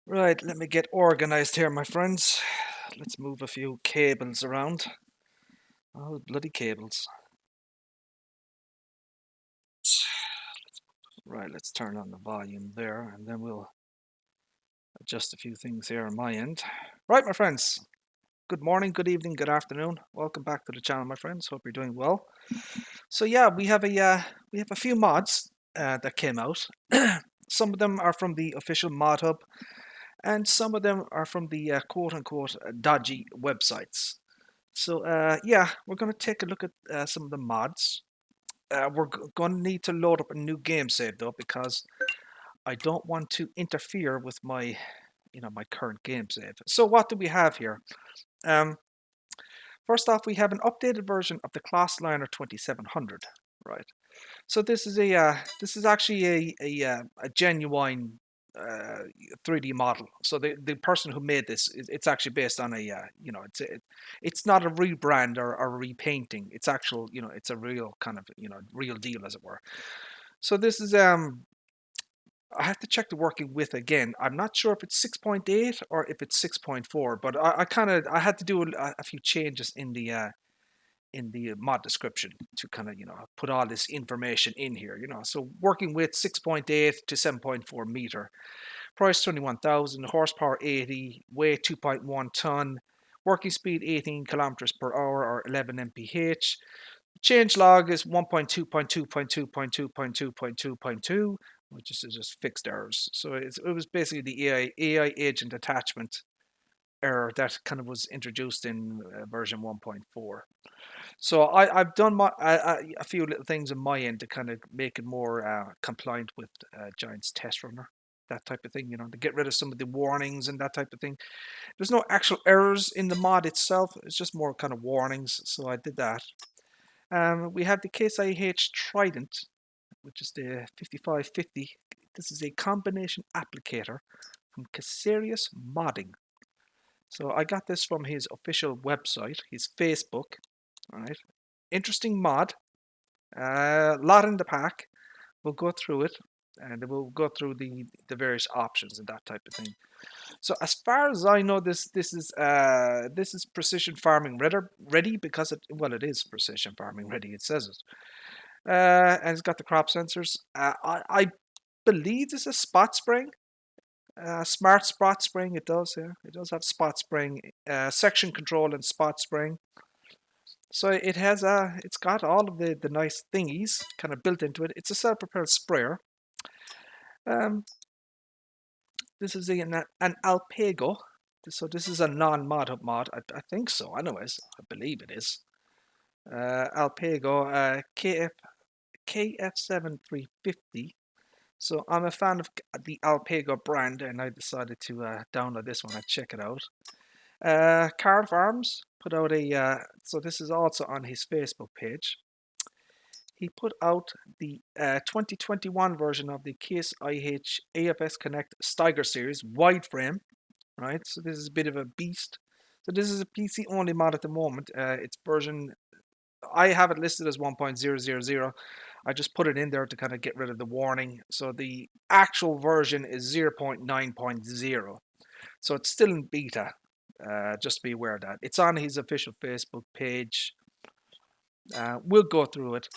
Right, let me get organized here, my friends. Let's move a few cables around. Oh, bloody cables. Right, let's turn on the volume there, and then we'll adjust a few things here on my end. Right, my friends. Good morning, good evening, good afternoon. Welcome back to the channel, my friends. Hope you're doing well. So yeah, we have a few mods that came out. Some of them are from the official mod hub, and some of them are from the quote-unquote dodgy websites. So yeah, we're going to take a look at some of the mods. We're going to need to load up a new game save though, because I don't want to interfere with my my current game save. So what do we have here? Um, First off, we have an updated version of the Classliner 2700, right? So this is actually a genuine 3D model. So the person who made this, it's actually based on it's not a rebrand or a repainting. It's actual, it's a real kind of real deal, as it were. So this is I have to check the working with again. I'm not sure if it's 6.8 or if it's 6.4, but I had to do a few changes in the mod description to kind of put all this information in here. So working with 6.8 to 7.4 meter, price 21,000, horsepower 80, weight 2.1 ton, working speed 18 kilometers per hour or 11 mph. Change log is 1.2.2.2.2.2.2.2, which is just fixed errors. So it was basically the AI agent attachment error that kind of was introduced in version 1.4. So I've done a few little things on my end to kind of make it more compliant with Giant's test runner, that type of thing, to get rid of some of the warnings and that type of thing. There's no actual errors in the mod itself. It's just more kind of warnings. So I did that. We have the CaseIH Trident, which is the 5550. This is a combination applicator from CaseIH Modding. So I got this from his official website, his Facebook. All right, interesting mod. A lot in the pack. We'll go through it, and we'll go through the various options and that type of thing. So as far as I know, this is precision farming ready because it is precision farming ready. It says it, and it's got the crop sensors. I believe this is spot spraying. Smart spot spraying. It does, yeah. It does have spot spraying, section control, and spot spraying. So it's got all of the nice thingies kind of built into it. It's a self-propelled sprayer. This is an Alpego. So this is a non-mod hub mod. I think so. Anyways, I believe it is. Alpego KF7350. So I'm a fan of the Alpego brand, and I decided to download this one and check it out. Carl Farms put out so this is also on his Facebook page. He put out the 2021 version of the CaseIH AFS Connect Steiger series wide frame, right? So this is a bit of a beast. So this is a PC only mod at the moment. It's version, I have it listed as 1.000. I just put it in there to kind of get rid of the warning. So the actual version is 0.9.0. So it's still in beta. Just be aware of that. It's on his official Facebook page. We'll go through it.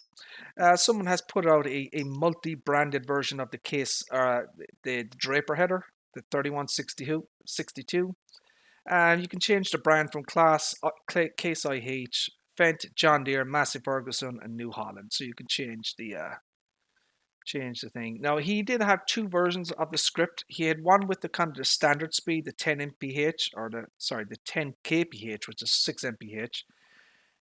Someone has put out a multi-branded version of the case, the Draper header, the 3162. And you can change the brand from CaseIH, Fendt, John Deere, Massey Ferguson, and New Holland. So you can change the thing. Now he did have two versions of the script. He had one with the kind of the standard speed, the 10 mph, or the 10 kph, which is 6 mph.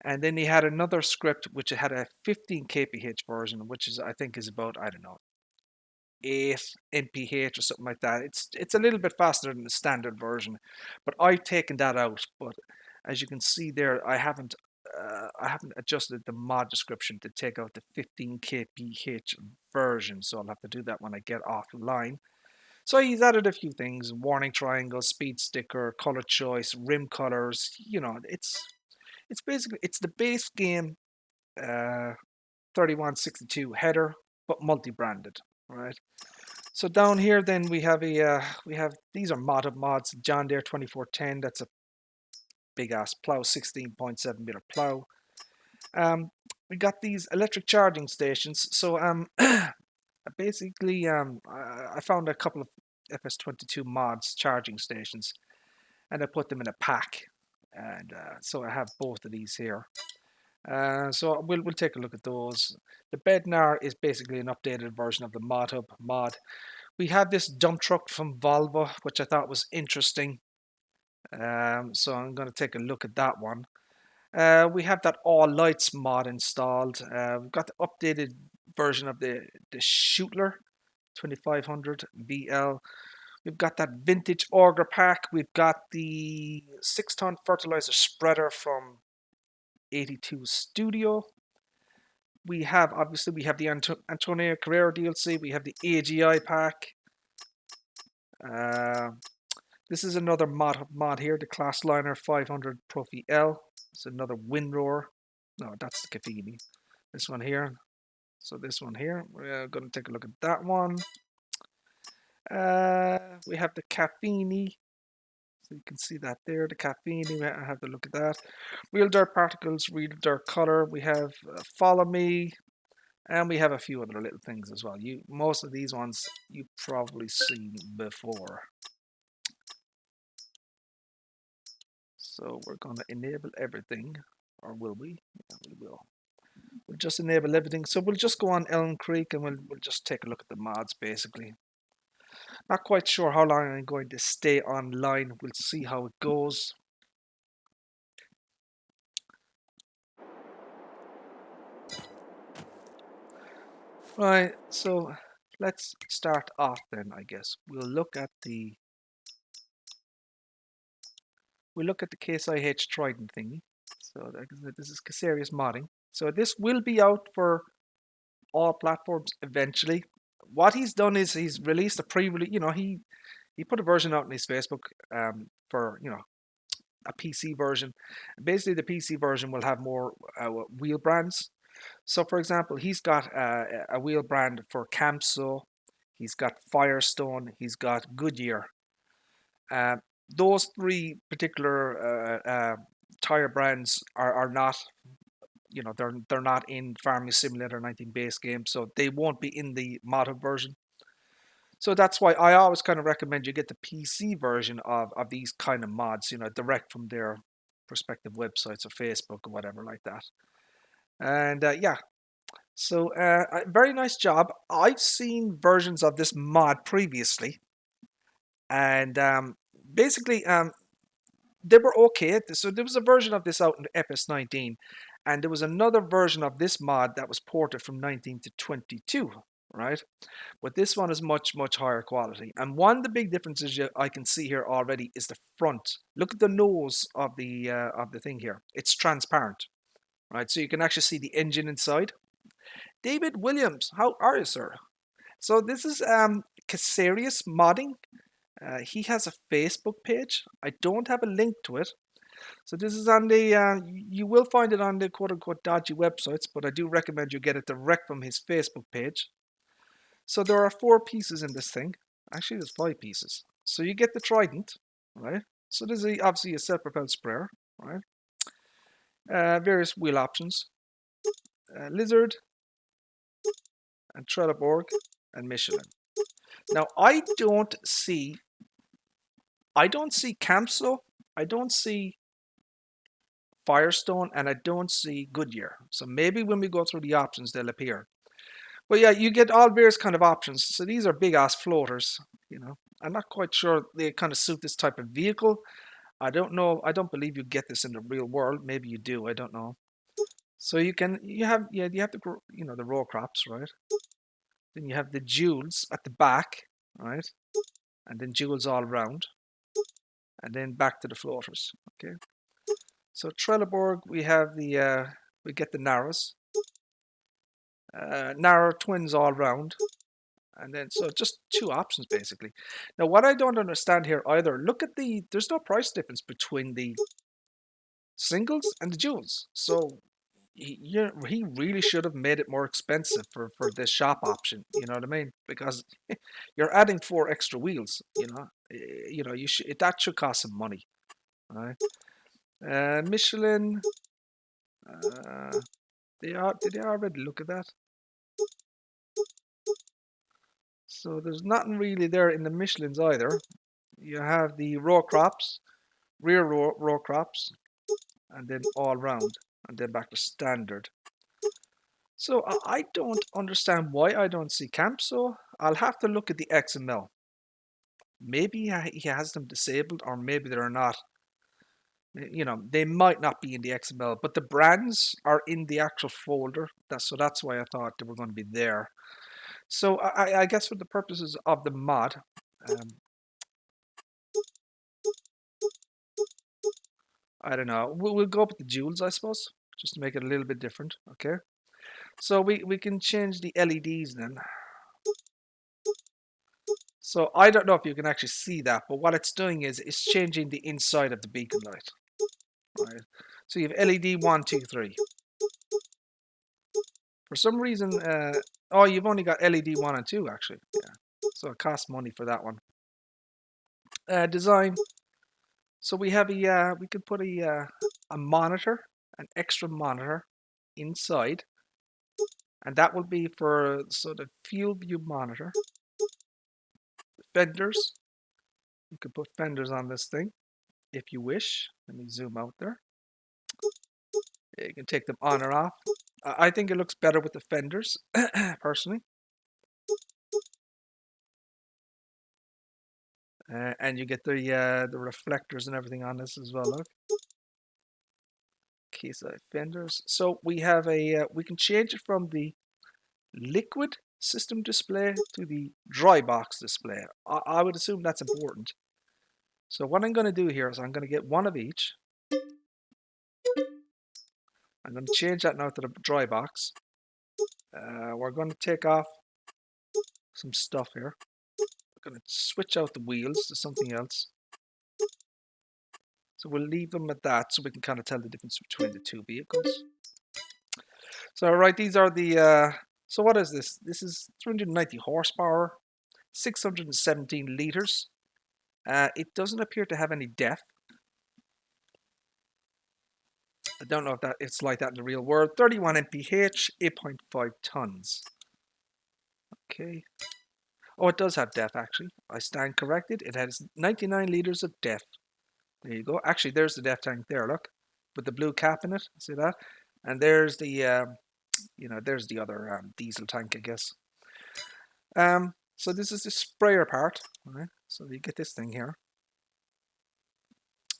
And then he had another script which had a 15 kph version, which is I think is about, I don't know, 8 mph or something like that. It's a little bit faster than the standard version, but I've taken that out. But as you can see there, I haven't adjusted the mod description to take out the 15 kph version, so I'll have to do that when I get offline. So he's added a few things: warning triangles, speed sticker, color choice, rim colors. It's basically the base game 3162 header, but multi-branded. right? So down here, then we have these are mods. John Deere 2410. That's a big ass plow, 16.7 meter plow. We got these electric charging stations. So basically, I found a couple of FS22 mods charging stations, and I put them in a pack, and so I have both of these here. So we'll take a look at those. The Bednar is basically an updated version of the ModHub mod. We have this dump truck from Volvo, which I thought was interesting. So I'm going to take a look at that one. We have that all lights mod installed. We've got the updated version of the Shootler 2500 VL. We've got that vintage Auger pack. We've got the 6-ton fertilizer spreader from 82 Studio. We have the Antonio Carrera DLC. We have the AGI pack. This is another mod here, the Class Liner 500 Profi L. It's another Windrower. No, that's the Cafini. This one here. So this one here, we're going to take a look at that one. We have the Caffini. So you can see that there, the Caffini. We have to look at that. Real Dirt Particles, Real Dirt Color. We have Follow Me. And we have a few other little things as well. Most of these ones you've probably seen before. So we're going to enable everything, or will we? Yeah, we will. We'll just enable everything. So we'll just go on Elm Creek and we'll just take a look at the mods basically. Not quite sure how long I'm going to stay online. We'll see how it goes. Right, so let's start off then, I guess. We'll look at the CaseIH Trident thingy. So this is CaseIH modding. So this will be out for all platforms eventually. What he's done is he's released a pre-release. He put a version out on his Facebook for a PC version. Basically, the PC version will have more wheel brands. So, for example, he's got a wheel brand for Camso. He's got Firestone. He's got Goodyear. Those three particular tire brands are not, they're not in Farming Simulator 19 base game, so they won't be in the modded version. So that's why I always kind of recommend you get the PC version of these kind of mods, direct from their respective websites or Facebook or whatever like that. And yeah, so very nice job. I've seen versions of this mod previously, and basically they were okay. So there was a version of this out in FS19, and there was another version of this mod that was ported from 19 to 22, right? But this one is much, much higher quality. And one of the big differences I can see here already is the front. Look at the nose of the thing here. It's transparent, right? So you can actually see the engine inside. David Williams, how are you, sir? So this is CaseIH Modding. He has a Facebook page. I don't have a link to it. So this is on the, you will find it on the quote-unquote dodgy websites, but I do recommend you get it direct from his Facebook page. So there are 4 pieces in this thing. Actually, there's 5 pieces. So you get the Trident, right? So there's obviously a self-propelled sprayer, right? Various wheel options. Lizard, and Trelleborg, and Michelin. Now, I don't see Camso, I don't see Firestone, and I don't see Goodyear. So maybe when we go through the options, they'll appear. But yeah, you get all various kind of options. So these are big ass floaters, I'm not quite sure they kind of suit this type of vehicle. I don't know. I don't believe you get this in the real world. Maybe you do. I don't know. So you have the row crops, right? Then you have the jewels at the back, right? And then jewels all around. And then back to the floaters. Okay. So Trelleborg, we have we get the narrows. Narrow twins all round. And then, so just 2 options basically. Now, what I don't understand here either, look at there's no price difference between the singles and the duals. So he really should have made it more expensive for this shop option. You know what I mean? Because you're adding 4 extra wheels. You should that should cost some money. All right. Michelin. Did they already look at that? So there's nothing really there in the Michelins either. You have the row crops, rear row crops, and then all round, and then back to standard. So I don't understand why I don't see camps. So I'll have to look at the XML. Maybe he has them disabled, or maybe they're not. They might not be in the XML, but the brands are in the actual folder. That's why I thought they were going to be there. So I guess for the purposes of the mod, I don't know. We'll go up with the jewels, I suppose, just to make it a little bit different. Okay. So we can change the LEDs then. So I don't know if you can actually see that, but what it's doing is it's changing the inside of the beacon light. Right. So you have LED 1, 2, 3. For some reason, oh, you've only got LED 1 and 2 actually. Yeah. So it costs money for that one. Design. So we have we could put a monitor, an extra monitor inside, and that will be for the field view monitor. Fenders. You could put fenders on this thing if you wish. Let me zoom out there. You can take them on or off. I think it looks better with the fenders, personally. And you get the reflectors and everything on this as well. Look. CaseIH fenders. So we have we can change it from the liquid system display to the dry box display. I would assume that's important. So what I'm going to do here is I'm going to get one of each. I'm going to change that now to the dry box. We're going to take off some stuff here. We're going to switch out the wheels to something else. So we'll leave them at that so we can kind of tell the difference between the two vehicles. So right, these are the, so what is this? This is 390 horsepower, 617 liters. It doesn't appear to have any depth. I don't know if it's like that in the real world. 31 mph, 8.5 tons. Okay. Oh, it does have depth actually. I stand corrected. It has 99 liters of depth. There you go. Actually, there's the depth tank there. Look, with the blue cap in it. See that? And there's the, there's the other diesel tank, I guess. So this is the sprayer part. Right? So you get this thing here.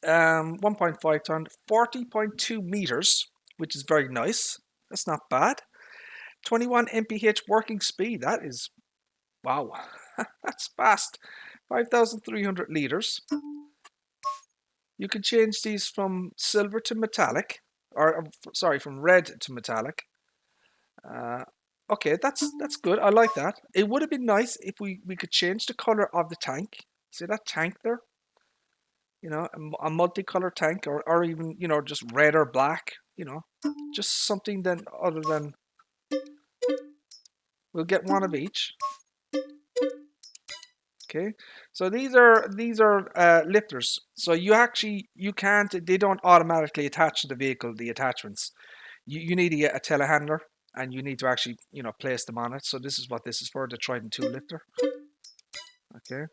1.5 ton, 40.2 meters, which is very nice. That's not bad. 21 mph working speed. That is, wow, that's fast. 5,300 liters. You can change these from silver to metallic, or sorry, from red to metallic. Okay, that's good. I like that. It would have been nice if we could change the color of the tank. See that tank there? A multicolored tank, or even, just red or black, just something then other than, we'll get one of each. Okay, so these are lifters. So you can't, they don't automatically attach to the vehicle, the attachments. You need to get a telehandler, and you need to actually, place them on it. So this is what this is for, the Trident 2 lifter. Okay.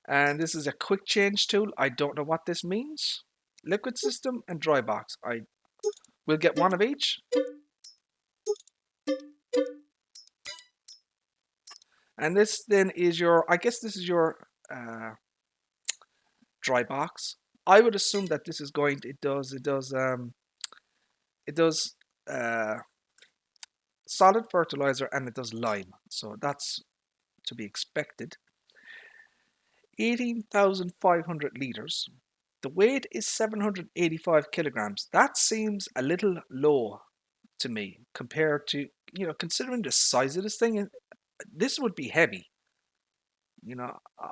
And this is a quick change tool. I don't know what this means. Liquid system and dry box. I will get one of each. And this then is I guess this is your dry box. I would assume that this is it does solid fertilizer, and it does lime. So that's to be expected. 18,500 liters. The weight is 785 kilograms. That seems a little low to me compared to, considering the size of this thing. This would be heavy.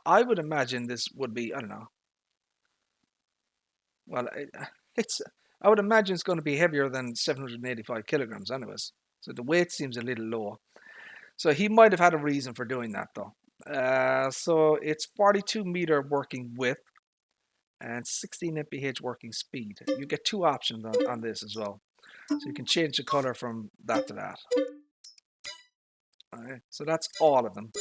I would imagine this would be, I don't know. Well, I would imagine it's going to be heavier than 785 kilograms anyways. So the weight seems a little low. So he might have had a reason for doing that though. So it's 42-meter working width and 16 mph working speed. You get two options on this as well. So you can change the color from that to that. Alright, so that's all of them.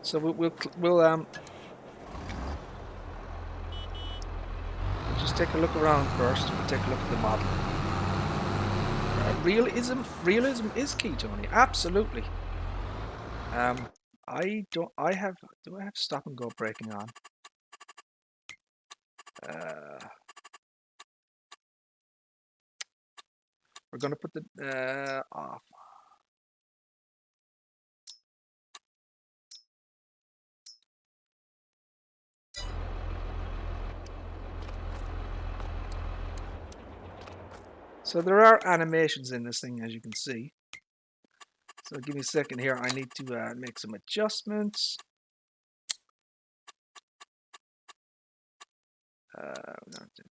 So we'll just take a look around first. We'll take a look at the model. Realism is key, Tony. Absolutely. Do I have stop and go braking on? We're gonna put the off. So there are animations in this thing, as you can see. So give me a second here. I need to make some adjustments.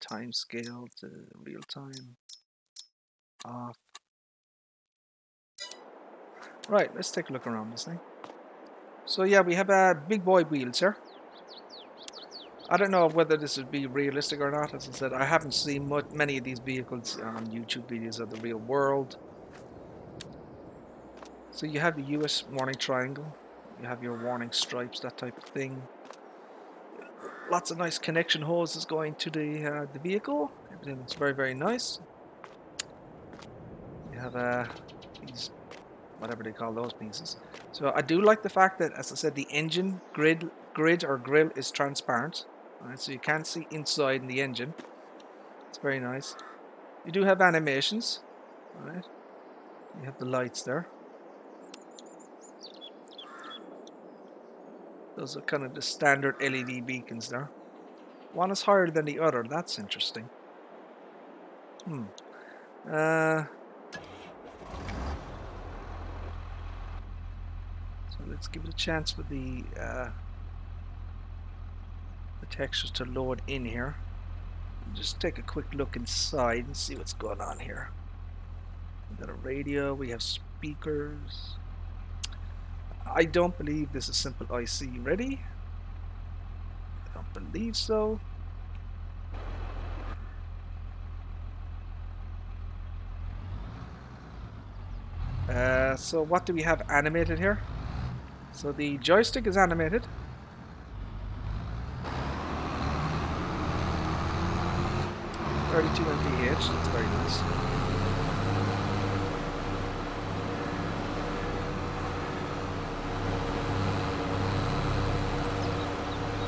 Time scale to real time. Off. Right, let's take a look around this thing. So yeah, we have big boy wheels here. I don't know whether this would be realistic or not. As I said, I haven't seen many of these vehicles on YouTube videos of the real world. So you have the US warning triangle. You have your warning stripes, that type of thing. Lots of nice connection hoses going to the vehicle. Everything looks very, very nice. You have these, whatever they call those pieces. So I do like the fact that, as I said, the engine grid or grill is transparent. Right, so you can't see inside in the engine. It's very nice. You do have animations. Right. You have the lights there. Those are kind of the standard LED beacons there. One is higher than the other. That's interesting. So let's give it a chance for the textures to load in here. Just take a quick look inside and see what's going on here. We've got a radio. We have speakers. I don't believe this is simple IC ready. I don't believe so. So what do we have animated here? So the joystick is animated. .32 mph, that's very nice.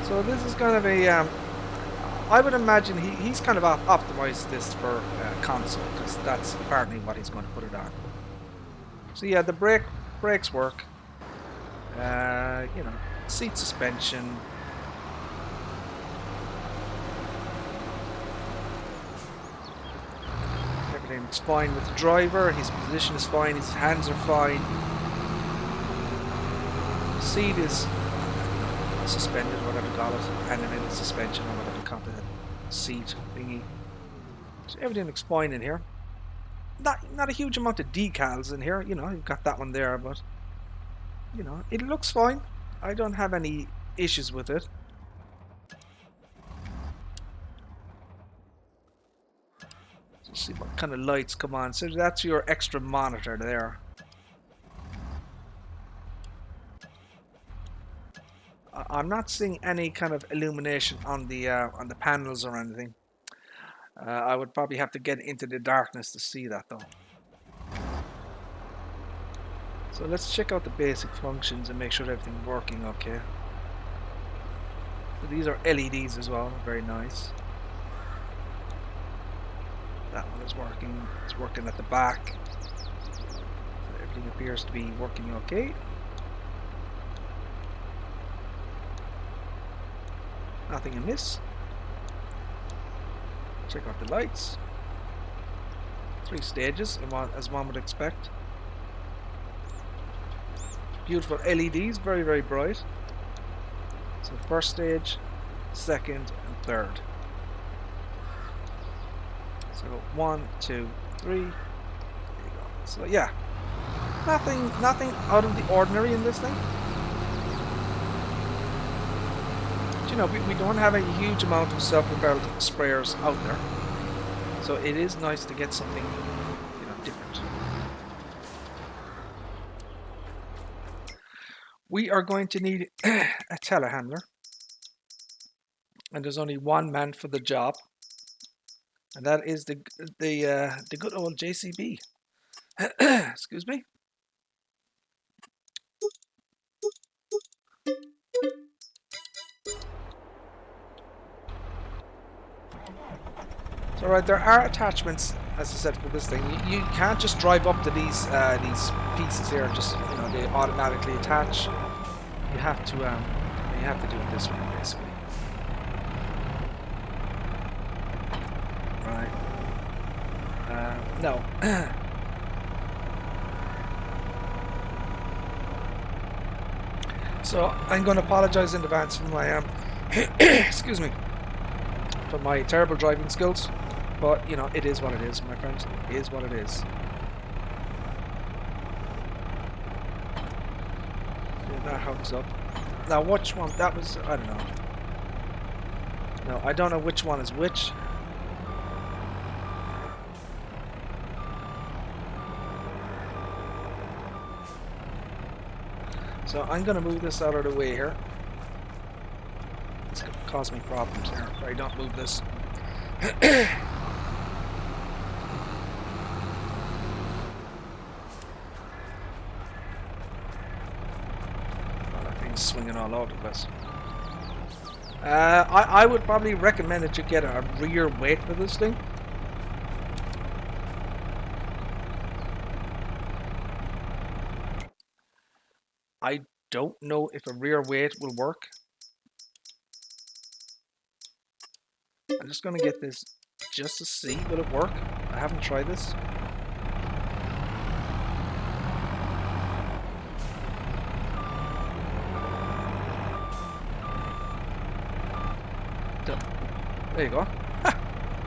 So this is kind of a, I would imagine he's kind of optimized this for console, because that's apparently what he's going to put it on. So yeah, the brakes work. You know, seat suspension. Everything's fine with the driver. His position is fine. His hands are fine. Seat is suspended, whatever you call it, animated suspension, or whatever you call the seat thingy. So everything looks fine in here. Not a huge amount of decals in here. You know, you've got that one there, but you know, it looks fine. I don't have any issues with it. Let's see what kind of lights come on. So that's your extra monitor there. I'm not seeing any kind of illumination on the panels or anything. I would probably have to get into the darkness to see that though. So let's check out the basic functions and make sure everything's working okay. So these are LEDs as well, very nice. That one is working, it's working at the back. So everything appears to be working okay. Nothing amiss. Check out the lights. 3 stages, as one would expect. Beautiful LEDs, very, very bright. So So first stage, second, and third. So 1, 2, 3. There you go. So yeah, nothing out of the ordinary in this thing. But, you know, we don't have a huge amount of self-propelled sprayers out there, so it is nice to get something, you know, different. We are going to need a telehandler, and there's only one man for the job, and that is the good old JCB. Excuse me. So right, there are attachments, as I said, for this thing. You can't just drive up to these pieces here, just, you know, they automatically attach. You have to do it this way, basically. Right. No. So I'm going to apologize in advance for my excuse me, for my terrible driving skills, but you know, it is what it is, my friends. It is what it is. So that hooks up. Now, which one? That was, I don't know. No, I don't know which one is which. So I'm going to move this out of the way here. It's going to cause me problems here if I don't move this. Oh, that thing's swinging all over the place. I would probably recommend that you get a rear weight for this thing. I don't know if a rear weight will work. I'm just going to get this just to see will it work. I haven't tried this. There you go.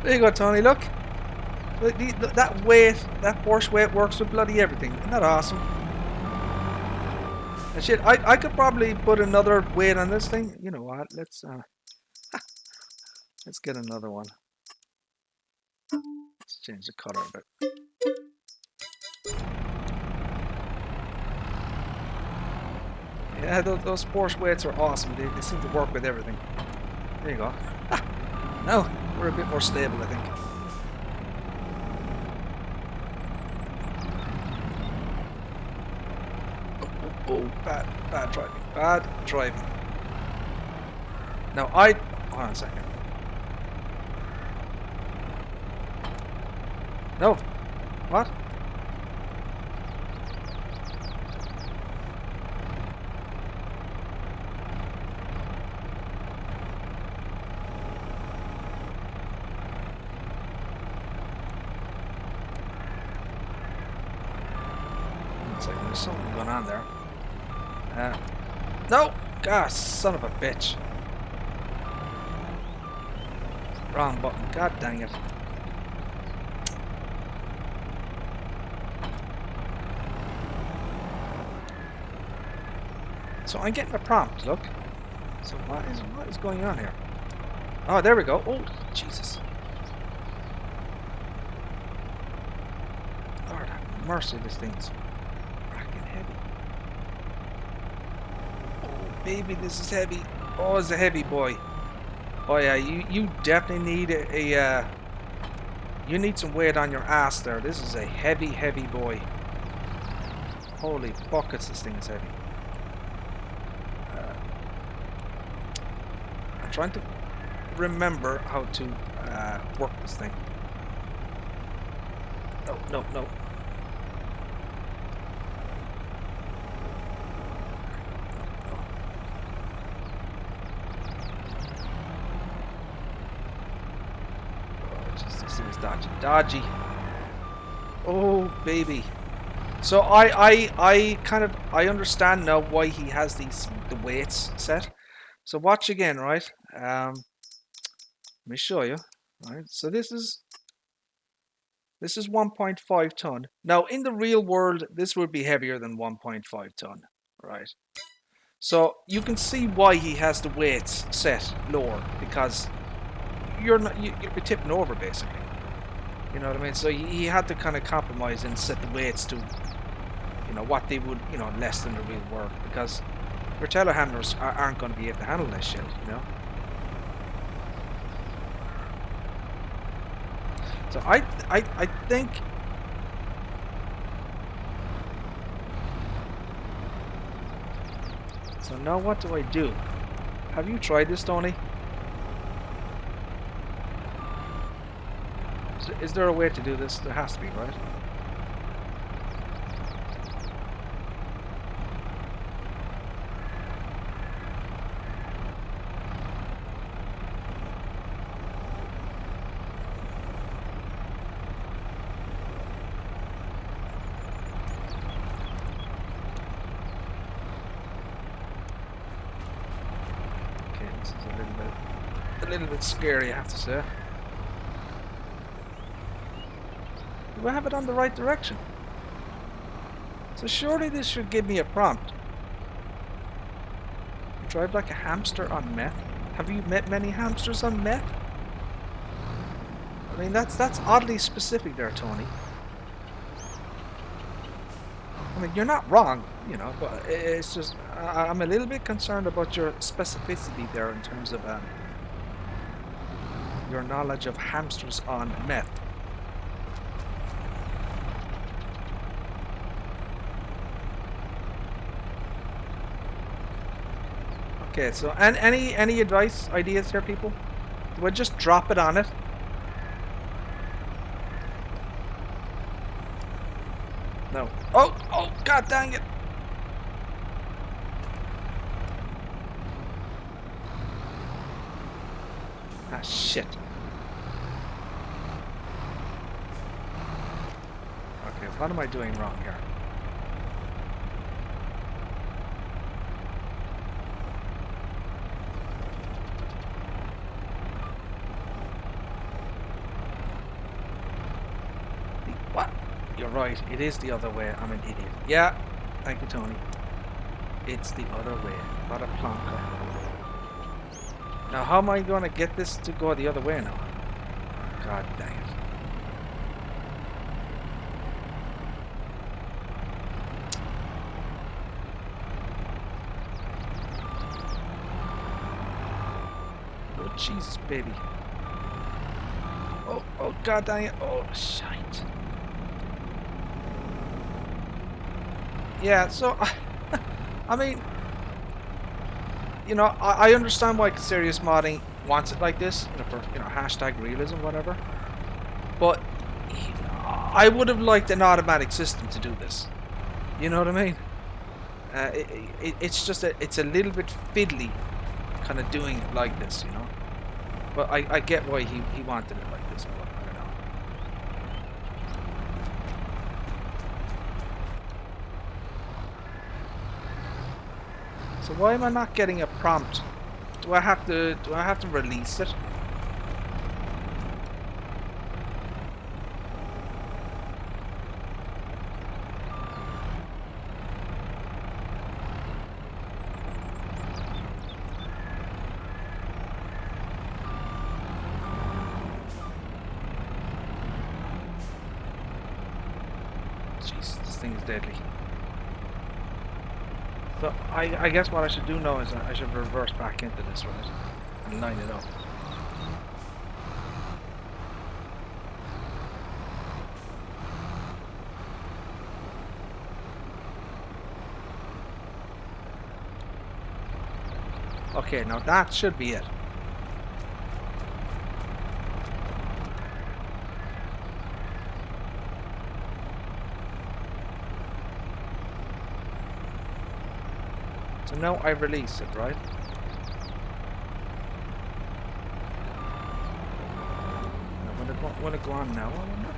There you go, Tony, look. That weight, that horse weight works with bloody everything. Isn't that awesome? And shit, I could probably put another weight on this thing. You know what? Let's get another one. Let's change the color a bit. Yeah, those Porsche weights are awesome. They seem to work with everything. There you go. Now we're a bit more stable, I think. Oh, bad driving. Bad driving. Now hold on a second. No. What? It's like there's something going on there. No! God, son of a bitch. Wrong button. God dang it. So I'm getting a prompt, look. So what is going on here? Oh, there we go. Oh, Jesus. Lord have mercy, this thing's fucking heavy. Oh, baby, this is heavy. Oh, it's a heavy boy. Oh yeah, you definitely need you need some weight on your ass there. This is a heavy, heavy boy. Holy buckets, this thing is heavy. I'm trying to remember how to work this thing. No. This thing is dodgy. Oh baby. So I understand now why he has the weights set. So watch again, right? Let me show you. Right. So this is 1.5 ton. Now in the real world, this would be heavier than 1.5 ton, right? So you can see why he has the weights set lower, because you're tipping over basically. You know what I mean? So he had to kind of compromise and set the weights to, you know, what they would, you know, less than the real world, because your telehandlers aren't going to be able to handle that shit, you know. So I think. So now what do I do? Have you tried this, Tony? Is there a way to do this? There has to be, right? Okay, this is a little bit scary, I have to say. Do I have it on the right direction? So surely this should give me a prompt. You drive like a hamster on meth? Have you met many hamsters on meth? I mean, that's oddly specific there, Tony. I mean, you're not wrong, you know, but it's just, I'm a little bit concerned about your specificity there in terms of your knowledge of hamsters on meth. Okay, so any advice, ideas here, people? Do I just drop it on it? No. Oh, god dang it! Ah, shit. Okay, what am I doing wrong here? What? You're right, it is the other way. I'm an idiot. Yeah, thank you, Tony. It's the other way. What a plonker. Now, how am I going to get this to go the other way now? God dang it. Oh, Jesus, baby. Oh, god dang it. Oh, shite. Yeah, so, I mean, you know, I understand why Serious Modding wants it like this, you know, for, you know, hashtag realism, whatever. But I would have liked an automatic system to do this. You know what I mean? It's just it's a little bit fiddly, kind of doing it like this, you know. But I get why he wanted it like this, but I don't know. So why am I not getting a prompt? Do I have to release it? Jeez, this thing is deadly. So I guess what I should do now is I should reverse back into this, right, and line it up. Okay, now that should be it. So now I release it, right? Will it go on now, I wonder?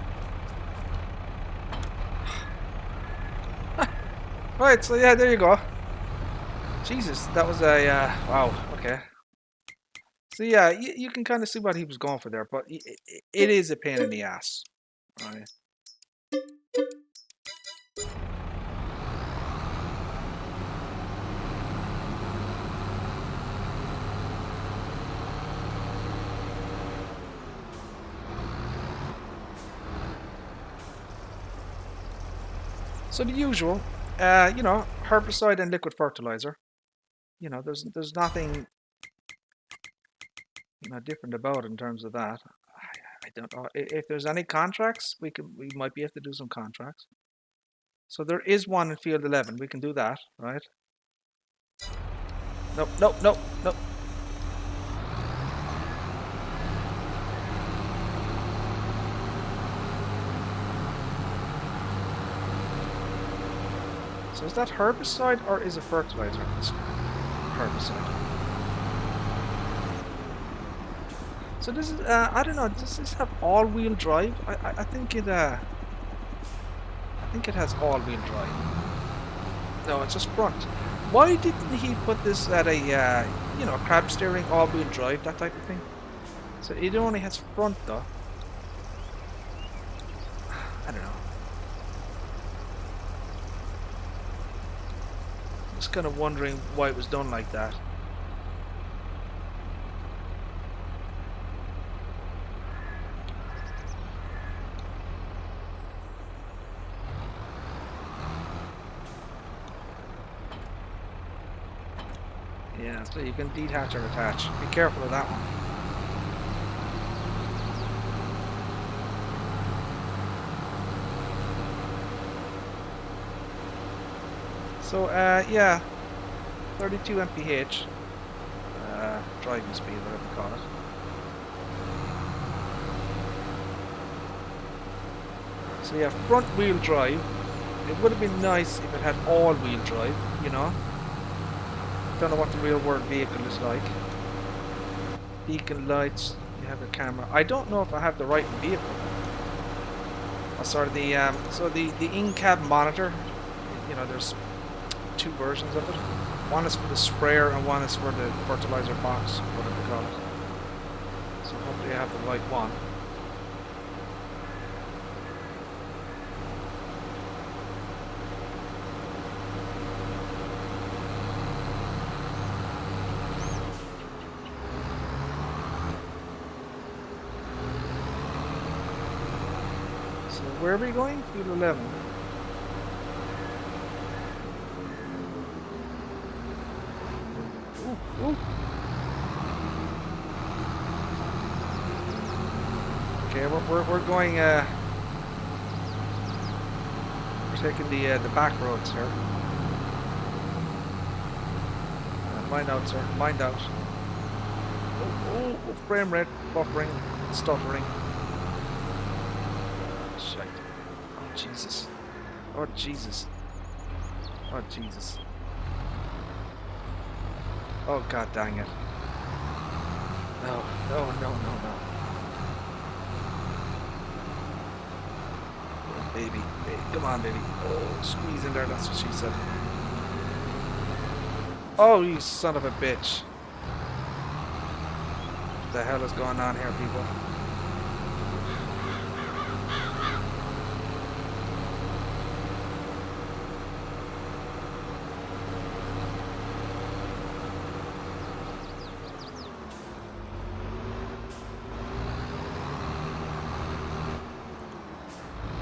Right, so yeah, there you go. Jesus, that was a wow. Okay. So yeah, you can kind of see what he was going for there, but it is a pain in the ass. Right. So the usual, you know, herbicide and liquid fertilizer. You know, there's nothing, you know, different about it in terms of that. I don't know if there's any contracts. We might be able to do some contracts. So there is one in field 11. We can do that, right? Nope, nope, nope, nope. So is that herbicide or is it fertilizer? It's herbicide. So this is, I don't know, does this have all-wheel drive? I think it has all-wheel drive. No, it's just front. Why didn't he put this at a, you know, crab steering, all-wheel drive, that type of thing? So it only has front though. I don't know. Just kind of wondering why it was done like that. Yeah, so you can detach or attach. Be careful of that one. So, yeah, 32 mph driving speed, whatever you call it. So yeah, front wheel drive. It would have been nice if it had all wheel drive, you know. Don't know what the real world vehicle is like. Beacon lights, you have a camera. I don't know if I have the right vehicle. Oh, sorry, the in-cab monitor, you know, there's two versions of it. One is for the sprayer and one is for the fertilizer box, whatever they call it. So hopefully I have the right one. So where are we going? Field 11. Ooh. Okay, we're going. We're taking the back roads here. Mind out, sir. Mind out. Oh, frame rate buffering, stuttering. Shite. Oh Jesus. Oh Jesus. Oh Jesus. Oh god dang it. No. Oh, baby. Come on, baby. Oh, squeeze in there, that's what she said. Oh, you son of a bitch. What the hell is going on here, people?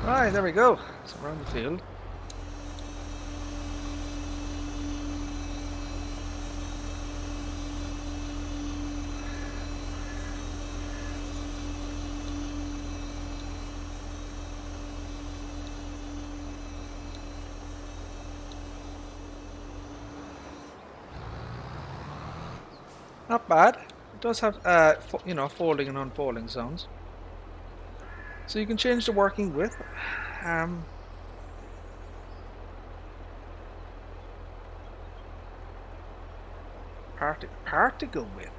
Right, there we go. So we're on the field. Not bad. It does have, you know, folding and unfolding zones. So you can change the working width. Particle width.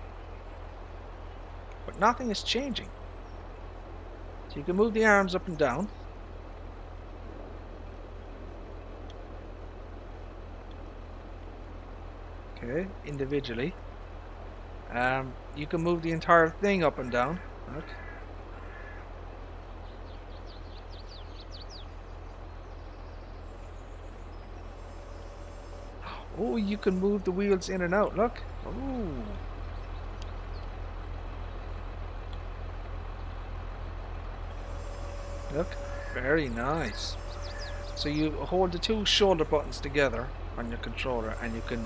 But nothing is changing. So you can move the arms up and down. Okay, Okay, individually. You can move the entire thing up and down. Look. Oh, you can move the wheels in and out. Look. Oh. Look. Very nice. So you hold the two shoulder buttons together on your controller, and you can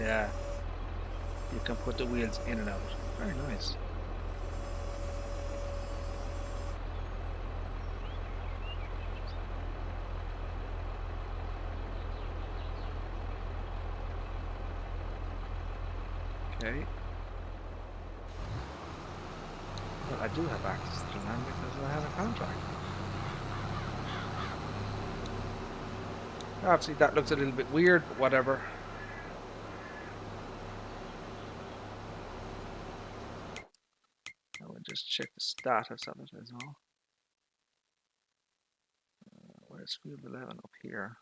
put the wheels in and out. Very nice. Okay. Well, I do have access to the man because I have a contract. Obviously that looks a little bit weird, but whatever. I will just check the status of it as well. Where's field 11 up here?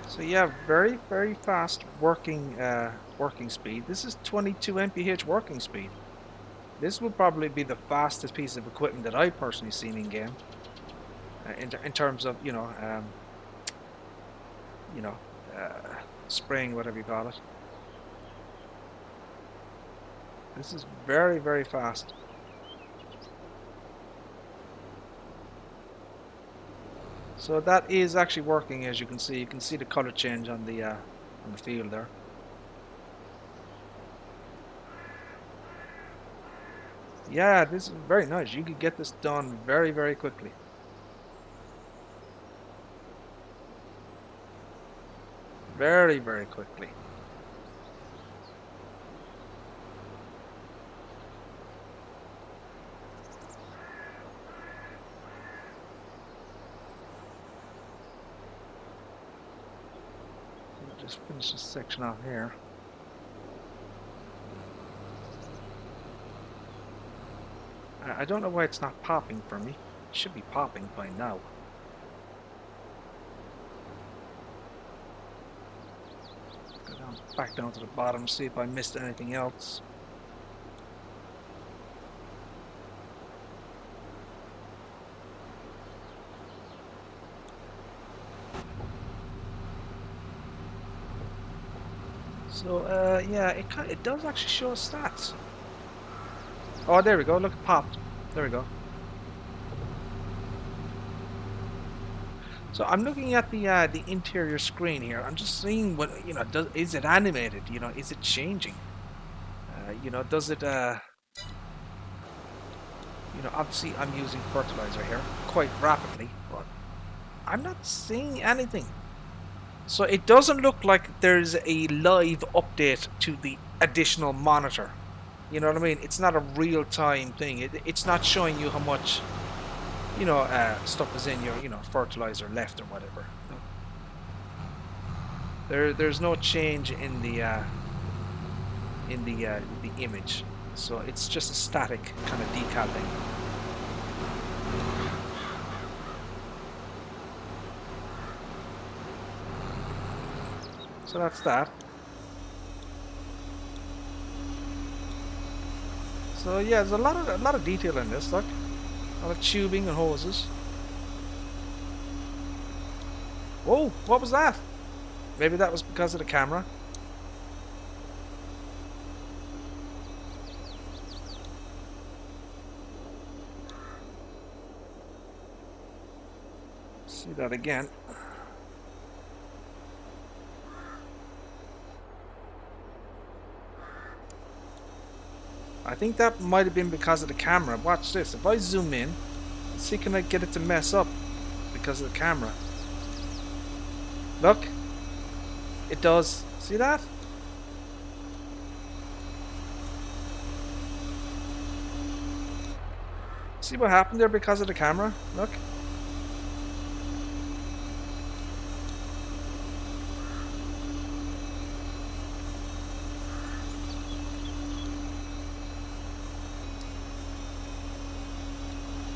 So yeah, very, very fast working speed. This is 22 mph working speed. This would probably be the fastest piece of equipment that I've personally seen in game. In terms of spraying, whatever you call it. This is very, very fast. So that is actually working, as you can see. You can see the color change on the field there. Yeah, this is very nice. You could get this done very, very quickly. Very, very quickly. Just finish this section off here. I don't know why it's not popping for me. It should be popping by now. Go down, back down to the bottom, see if I missed anything else. So yeah, it does actually show stats. Oh, there we go. Look, it popped. There we go. So I'm looking at the interior screen here. I'm just seeing what is it animated? Is it changing? Does it? Obviously I'm using fertilizer here quite rapidly, but I'm not seeing anything. So it doesn't look like there's a live update to the additional monitor. You know what I mean? It's not a real-time thing. It's not showing you how much, stuff is in your, fertilizer left or whatever. No. There's no change in the image. So it's just a static kind of decal thing. So that's that. So yeah, there's a lot of detail in this. Look, a lot of tubing and hoses. Whoa, what was that? Maybe that was because of the camera. See that again. I think that might have been because of the camera. Watch this. If I zoom in, let's see, can I get it to mess up because of the camera? Look. It does. See that? See what happened there because of the camera? Look.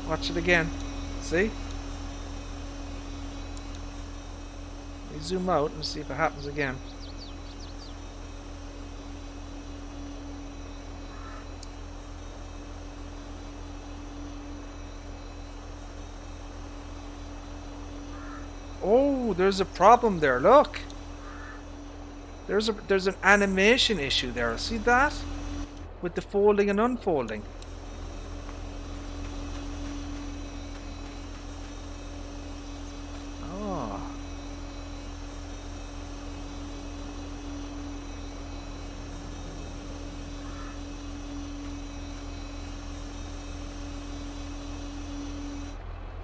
Watch it again. See? zoom out and see if it happens again. Oh, there's a problem there. Look. There's an animation issue there. See that? With the folding and unfolding. Oh.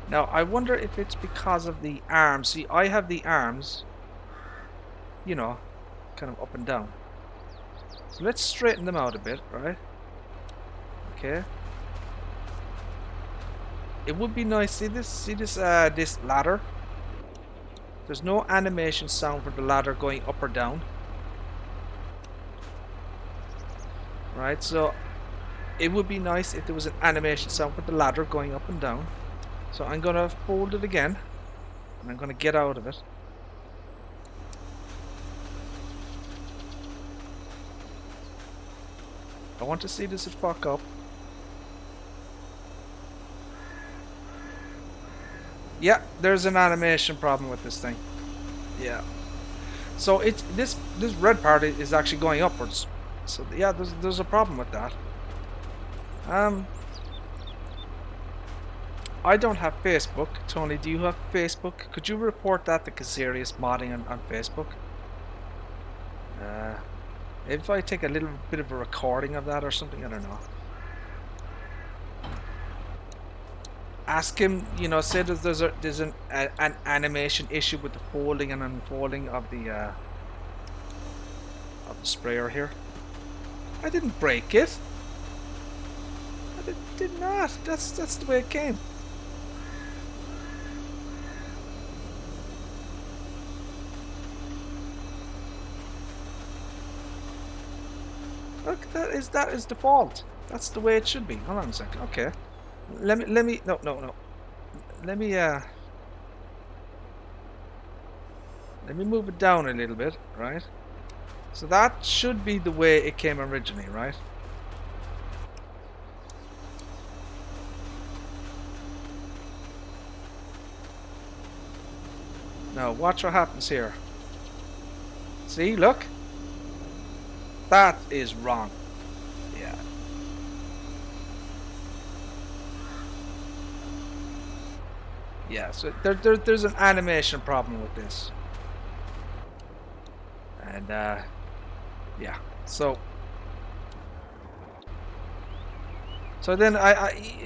Now, I wonder if it's because of the arms. See, I have the arms, you know, kind of up and down. So let's straighten them out a bit, right? Okay. It would be nice. See this ladder? There's no animation sound for the ladder going up or down. Right, so it would be nice if there was an animation sound for the ladder going up and down. So I'm gonna fold it again, and I'm gonna get out of it. I want to see this fuck up. Yeah, there's an animation problem with this thing. Yeah. So it's this red part is actually going upwards. So yeah, there's a problem with that. I don't have Facebook. Tony, do you have Facebook? Could you report that to CaseIH modding on Facebook? If I take a little bit of a recording of that or something, I don't know. Ask him, you know, say that there's an animation issue with the folding and unfolding of the sprayer here. I didn't break it. I did not. That's the way it came. Look, that is default. That's the way it should be. Hold on a second. Okay. Let me no. Let me move it down a little bit, right? So that should be the way it came originally, right? Now watch what happens here. See, look. That is wrong. Yeah. Yeah, so there's an animation problem with this. And yeah. So then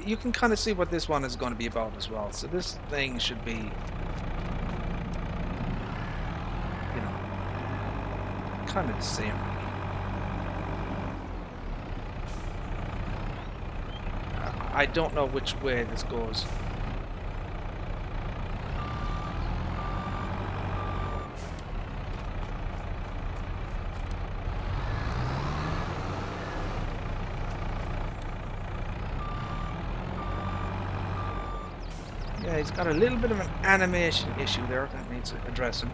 you can kind of see what this one is going to be about as well. So this thing should be, you know, kind of the same. I don't know which way this goes. Yeah, he's got a little bit of an animation issue there that needs addressing.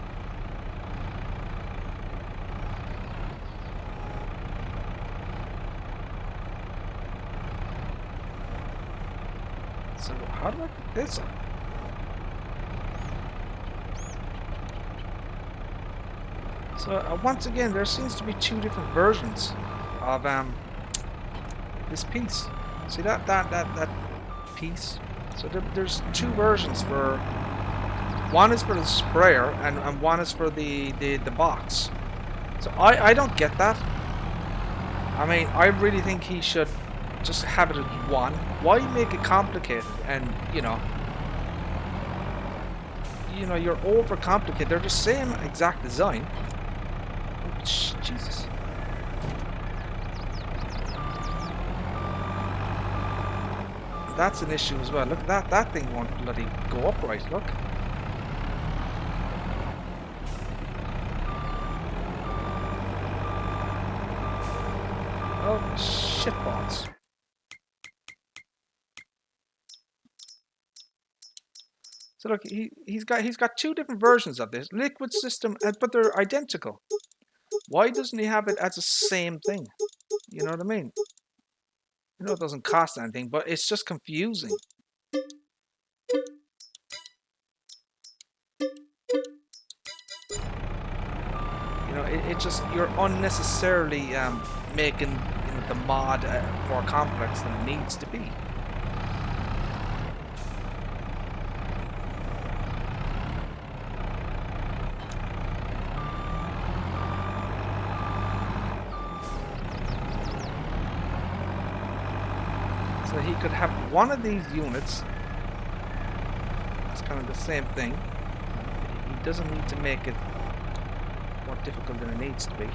So how do I put this on? So once again, there seems to be two different versions of this piece. See that piece? So there's two versions for. One is for the sprayer and one is for the box. So I don't get that. I mean, I really think he should just have it as one. Why make it complicated? And you know, you're overcomplicated. They're the same exact design. Oh, Jesus. That's an issue as well. Look at that thing won't bloody go upright. Look. Oh, shitballs. So look, he's got two different versions of this liquid system, but they're identical. Why doesn't he have it as the same thing? You know what I mean? You know, it doesn't cost anything, but it's just confusing. You know, it just, you're unnecessarily making, you know, the mod more complex than it needs to be. So he could have one of these units. It's kind of the same thing. He doesn't need to make it more difficult than it needs to be.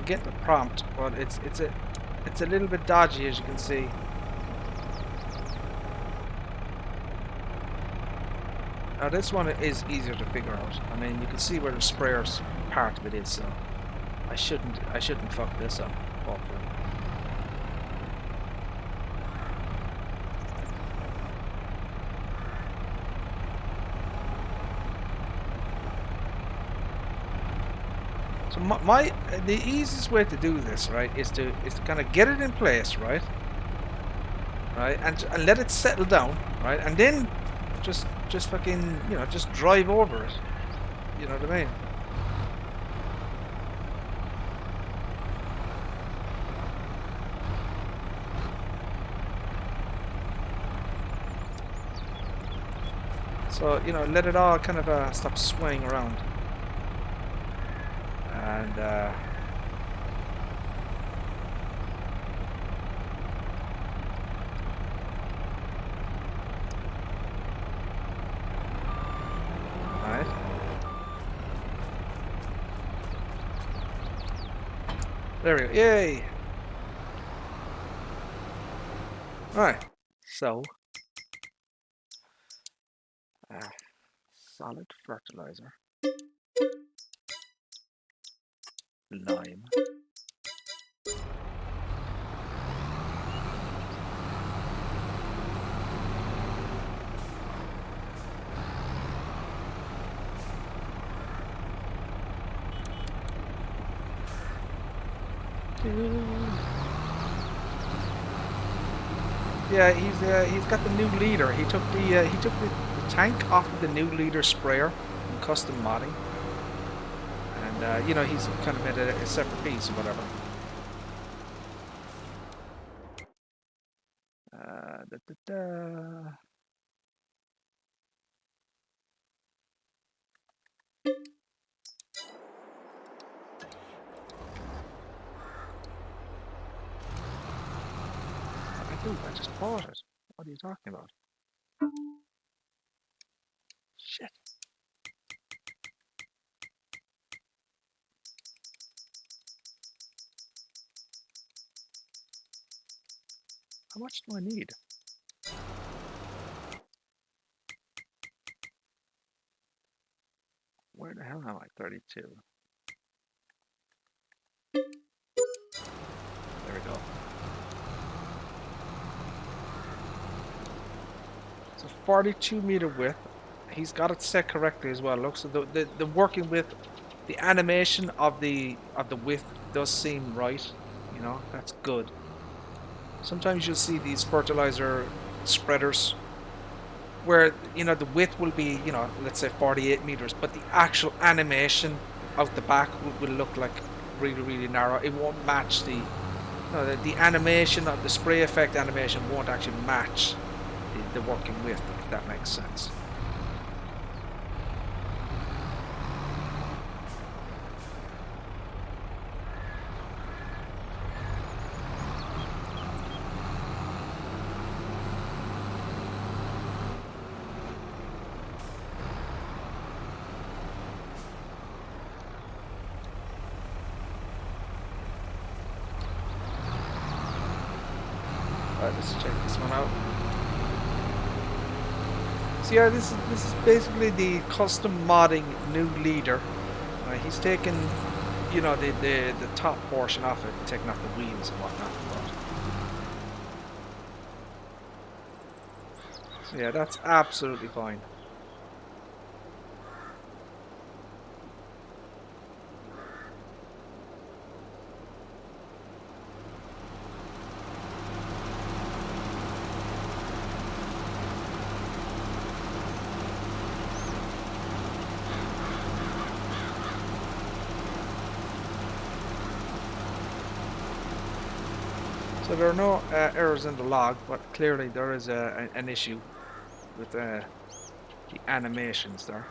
Get the prompt, but it's a little bit dodgy, as you can see. Now this one is easier to figure out. I mean, you can see where the sprayer's part of it is, so I shouldn't fuck this up, hopefully. So the easiest way to do this, right, is to kind of get it in place, right, and let it settle down, right, and then just fucking, you know, just drive over it. You know what I mean? So, you know, let it all kind of stop swaying around. And right. There we go. Yay! Alright. So solid fertilizer. Lime. Yeah, he's got the new leader. He took the tank off of the new leader sprayer in custom modding. And, you know, he's kind of made a separate piece or whatever. I just bought it. What are you talking about? Shit. How much do I need? Where the hell am I? 32. There we go. So 42-meter width. He's got it set correctly as well. Look, so the working with the animation of the width does seem right. You know, that's good. Sometimes you'll see these fertilizer spreaders where, you know, the width will be, you know, let's say 48 meters, but the actual animation out the back will look like really, really narrow. It won't match the animation of the spray effect animation won't actually match the working width, if that makes sense. let's check this one out. So yeah, this is basically the custom modding new leader. He's taken, you know, the top portion off it, taking off the wheels and whatnot. So yeah, that's absolutely fine. So there are no errors in the log, but clearly there is an issue with the animations there.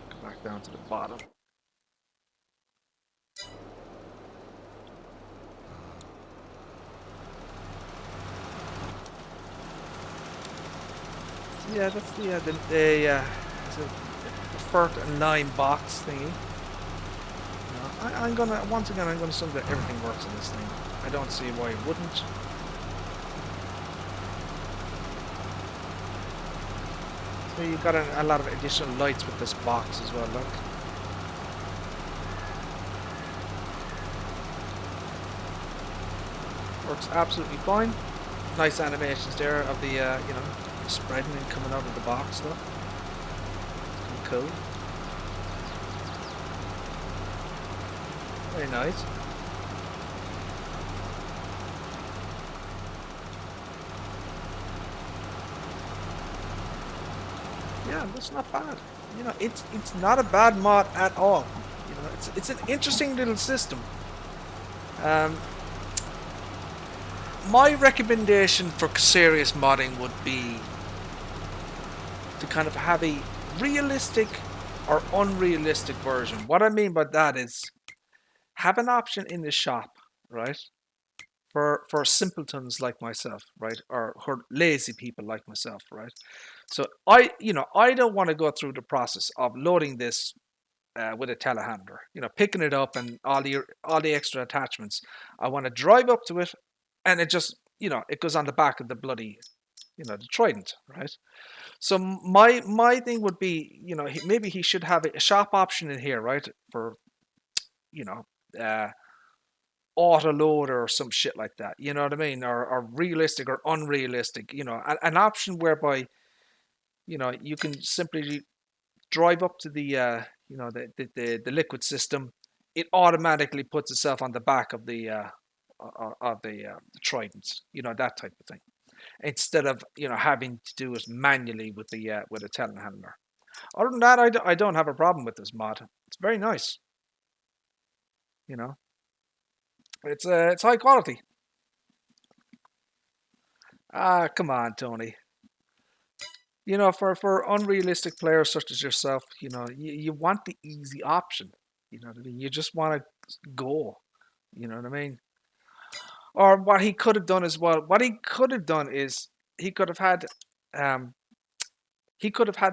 Go back down to the bottom. So yeah, that's the fert and lime box thingy. I'm gonna once again assume that everything works in this thing. I don't see why it wouldn't. So you've got a lot of additional lights with this box as well. Look. Works absolutely fine. Nice animations there of the you know, spreading and coming out of the box. Look. Cool. Very nice. Yeah, that's not bad. You know, it's not a bad mod at all. You know, it's an interesting little system. My recommendation for serious modding would be to kind of have a realistic or unrealistic version. What I mean by that is have an option in the shop, right? For simpletons like myself, right? Or lazy people like myself, right? So I don't want to go through the process of loading this with a telehandler, you know, picking it up and all the extra attachments. I want to drive up to it and it just, you know, it goes on the back of the bloody, you know, the Trident, right? So my thing would be, you know, maybe he should have a shop option in here, right? For, you know, auto loader or some shit like that, you know what I mean? Or realistic or unrealistic, you know, an option whereby, you know, you can simply drive up to the, you know, the liquid system. It automatically puts itself on the back of the Trident, you know, that type of thing, instead of, you know, having to do it manually with a telehandler. Other than that, I don't have a problem with this mod. It's very nice. You know, it's high quality. Ah, come on, Tony. You know, for unrealistic players such as yourself, you know, you want the easy option. You know what I mean? You just want to go. You know what I mean? Or what he could have done as well. What he could have done is he could have had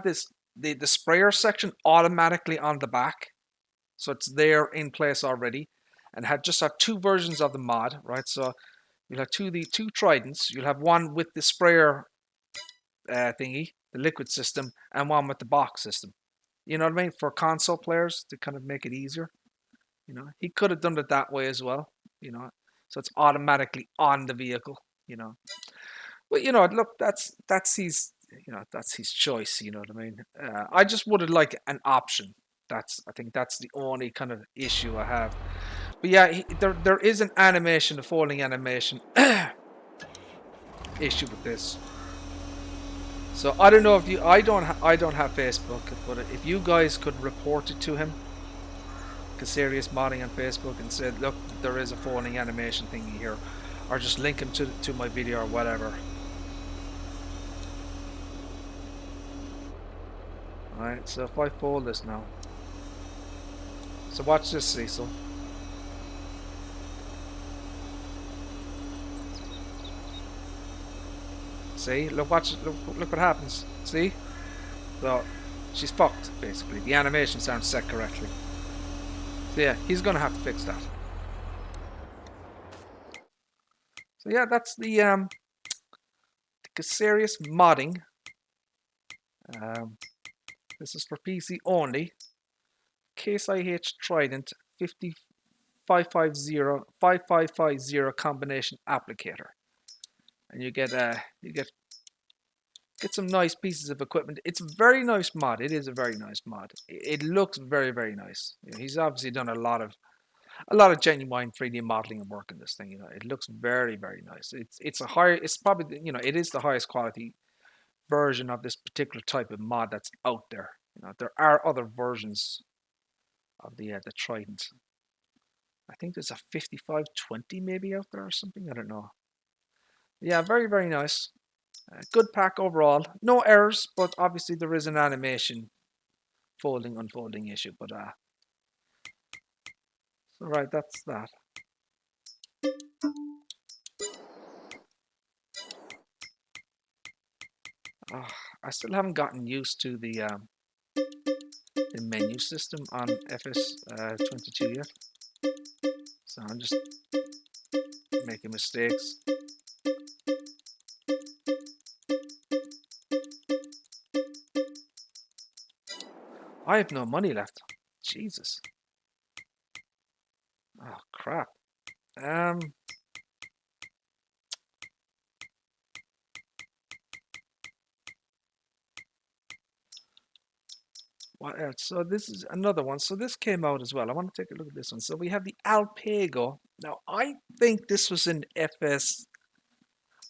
this the sprayer section automatically on the back, so it's there in place already, and had two versions of the mod, right? So you'll have two Tridents. You'll have one with the sprayer thingy, the liquid system, and one with the box system. You know what I mean? For console players to kind of make it easier. You know, he could have done it that way as well. You know, so it's automatically on the vehicle. You know, but you know, look, that's his, you know, that's his choice. You know what I mean? I just would have liked an option. I think that's the only kind of issue I have. But yeah, there is an animation, a folding animation issue with this. So I don't know if you, I don't have Facebook, but if you guys could report it to him, CaseIH Modding on Facebook, and said, look, there is a folding animation thingy here, or just link him to my video or whatever. Alright, so if I fold this now, so watch this, Cecil. See, look what happens. See, so she's fucked basically. The animation sounds set correctly. So yeah, he's gonna have to fix that. So yeah, that's the serious modding. This is for PC only. CaseIH Trident 5550 combination applicator, and you get some nice pieces of equipment. It's a very nice mod. It is a very nice mod. It looks very, very nice. You know, he's obviously done a lot of genuine 3D modeling and work in this thing. You know, it looks very, very nice. It's probably, you know, it is the highest quality version of this particular type of mod that's out there. You know, there are other versions of the Trident. I think there's a 5520 maybe out there or something. I don't know. Yeah, very, very nice. Good pack overall. No errors, but obviously there is an animation folding, unfolding issue. But so right, that's that. I still haven't gotten used to the menu system on FS22 yet. So I'm just making mistakes. I have no money left. Jesus. Oh crap. What else? So this is another one. So this came out as well. I want to take a look at this one. So we have the Alpego. Now I think this was in FS.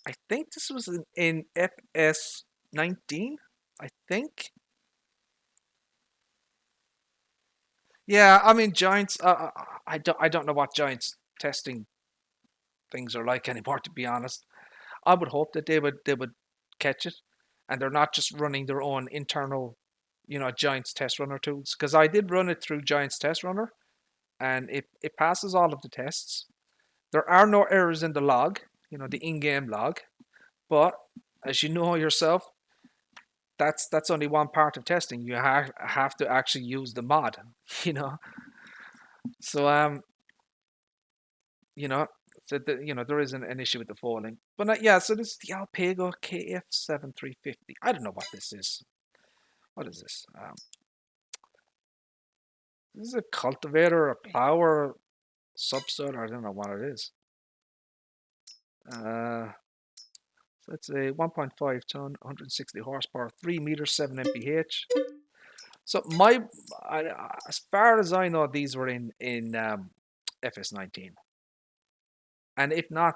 I think this was in FS19. I think. Yeah, I mean Giants. I don't know what Giants testing things are like anymore. To be honest, I would hope that they would catch it, and they're not just running their own internal, you know, Giants test runner tools. Because I did run it through Giants test runner, and it passes all of the tests. There are no errors in the log, you know, the in-game log. But as you know yourself, that's only one part of testing. You have to actually use the mod, you know. So you know, you know, there is an issue with the falling. But yeah, so this is the Alpego KF7350. I don't know what this is. What is this? This is a cultivator, a plower, subsoiler. I don't know what it is. So it's a 1.5 ton, 160 horsepower, 3 meters, 7 mph. So as far as I know, these were in FS19, and if not,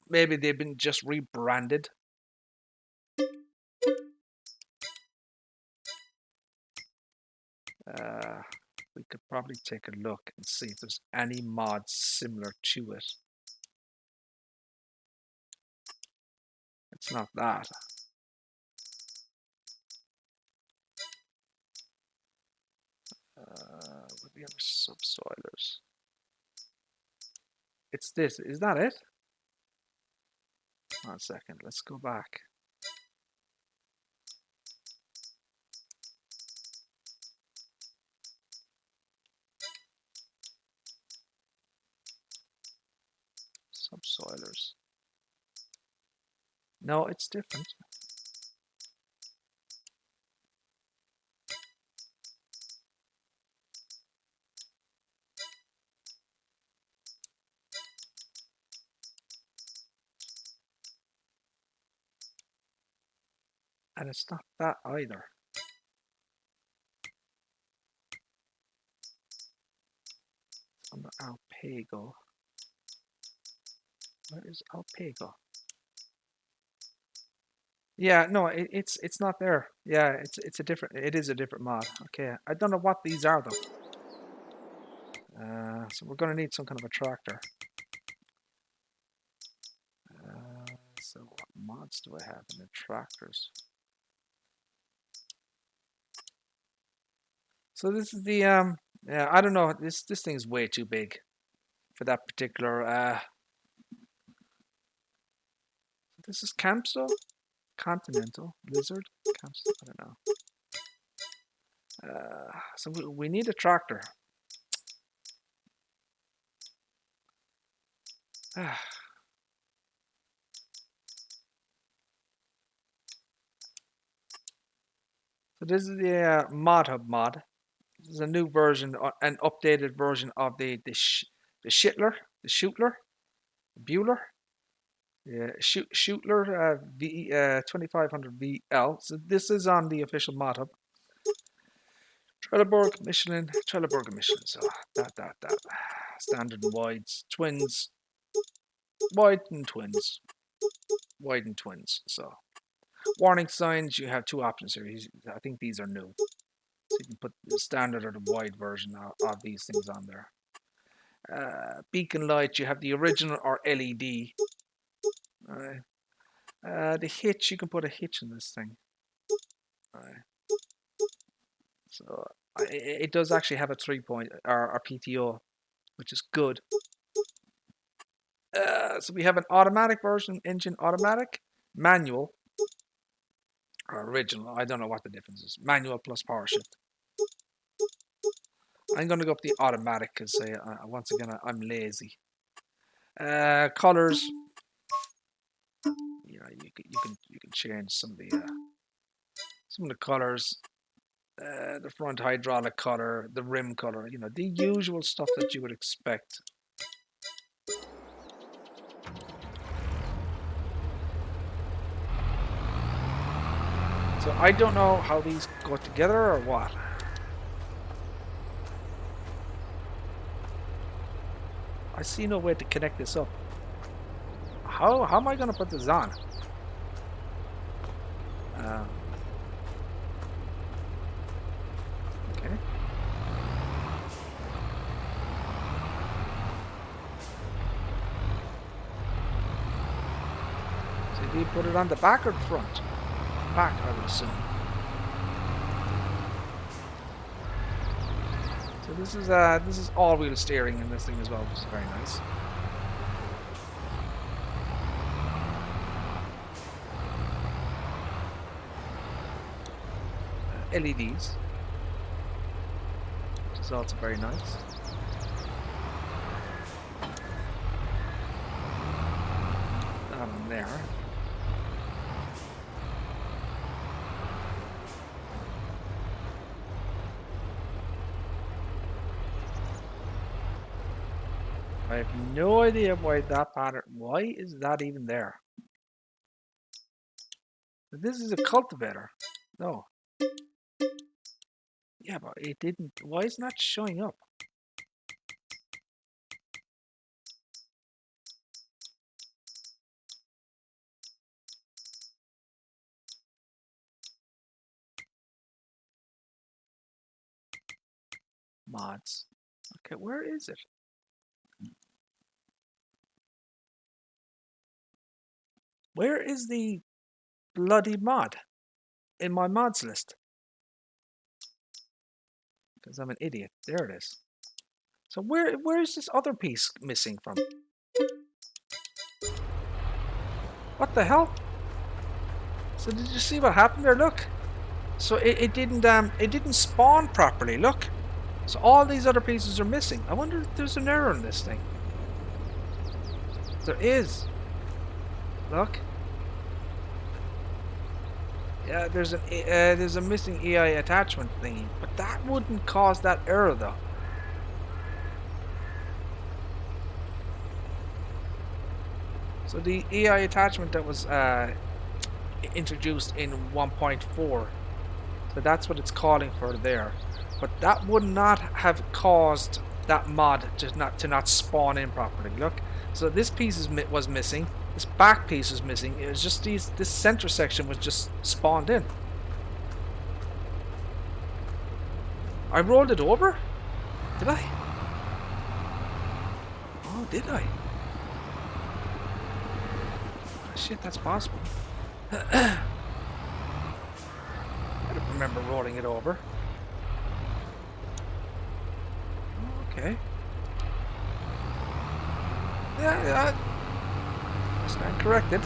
maybe they've been just rebranded. We could probably take a look and see if there's any mods similar to it. It's not that. With the other subsoilers. It's this. Is that it? 1 second. Let's go back. Subsoilers. No, it's different. And it's not that either. It's on the Alpego. Where is Alpego? Yeah, no, it's not there. Yeah, it's a different. It is a different mod. Okay, I don't know what these are though. So we're gonna need some kind of a tractor. So what mods do I have in the tractors? So this is the yeah, I don't know. This thing is way too big for that particular. This is Campso, Continental, Lizard, Campso. I don't know. So we need a tractor. So this is the mod hub mod. This is a new version, an updated version of the Schittler, the Shootler, Bueller. Yeah, Shootler 2500 VL. So this is on the official mod hub. Trelleborg, Michelin, Trelleborg and Michelin. So that. Standard and wides, twins, wide and twins, wide and twins. So warning signs, you have two options here. I think these are new. So you can put the standard or the wide version of these things on there. Beacon light, you have the original or LED. The hitch, you can put a hitch in this thing. So it does actually have a 3-point or PTO, which is good. So we have an automatic version, engine automatic, manual, or original. I don't know what the difference is. Manual plus power shift. I'm going to go up the automatic because once again I'm lazy. Colors. You know, you can change some of the colors. The front hydraulic color, the rim color. You know, the usual stuff that you would expect. So I don't know how these go together or what. I see no way to connect this up. How am I going to put this on? Okay. So do you put it on the back or the front? Back, I would assume. So this is all-wheel steering in this thing as well, which is very nice. LEDs, which is also very nice. That on there. I have no idea why that pattern. Why is that even there? This is a cultivator. No. Yeah, but it didn't. Why is it not showing up? Mods. Okay, where is it? Where is the bloody mod in my mods list? Because I'm an idiot. There it is. So where is this other piece missing from? What the hell? So did you see what happened there? Look. So it didn't spawn properly. Look. So all these other pieces are missing. I wonder if there's an error in this thing. There is. Look. Yeah, there's a missing EI attachment thingy, but that wouldn't cause that error though. So the EI attachment that was introduced in 1.4, so that's what it's calling for there. But that would not have caused that mod to not spawn in properly. Look, so this piece was missing. This back piece was missing. It was just this center section was just spawned in. I rolled it over? Did I? Oh, did I? Oh, shit, that's possible. I don't remember rolling it over. Okay. Yeah. Stand corrected.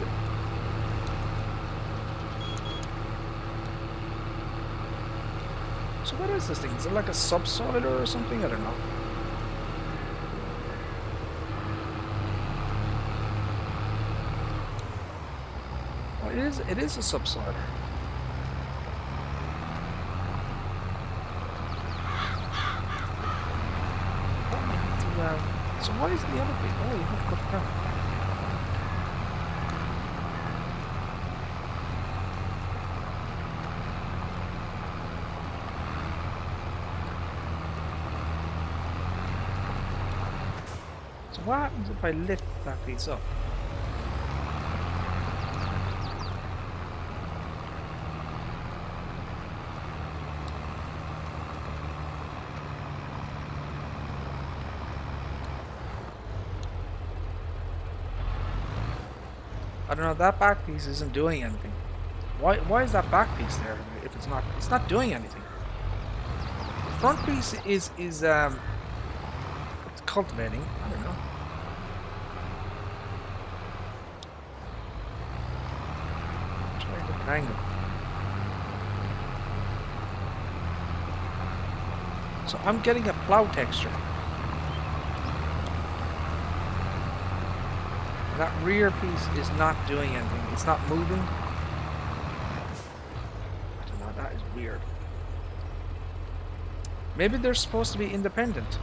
So what is this thing? Is it like a subsolider or something? I don't know. it is a subsoiler. So why is the other bit? Oh, you have to put it down. So what happens if I lift that piece up? I don't know, that back piece isn't doing anything. Why is that back piece there if it's not doing anything? The front piece is it's cultivating. I don't know. Try a different angle. So I'm getting a plow texture. That rear piece is not doing anything. It's not moving. I don't know, that is weird. Maybe they're supposed to be independent.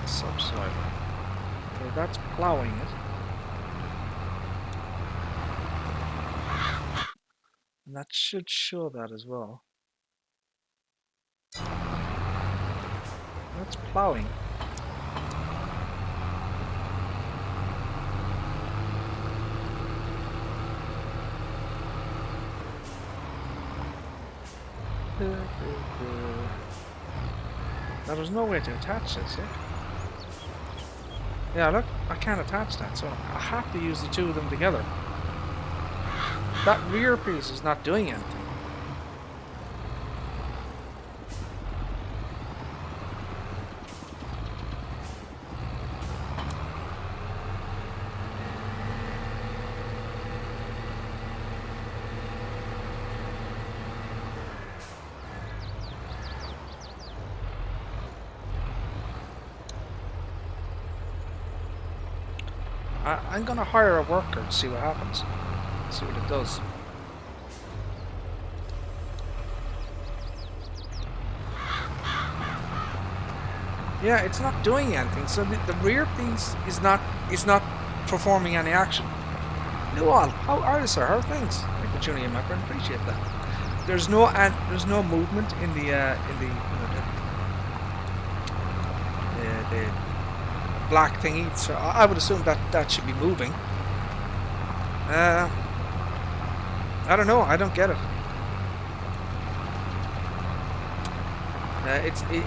Subsoiler. Okay, that's plowing it. And that should show that as well. That's plowing. Now there's no way to attach this, yeah? Yeah, look, I can't attach that, so I have to use the two of them together. That rear piece is not doing anything. I'm gonna hire a worker and see what happens. See what it does. Yeah, it's not doing anything. So the rear piece is not performing any action. Noel, how are you, sir? How are things? Thank you for tuning in, my friend. Appreciate that. There's no movement in the black thingy, so I would assume that should be moving. I don't know. I don't get it.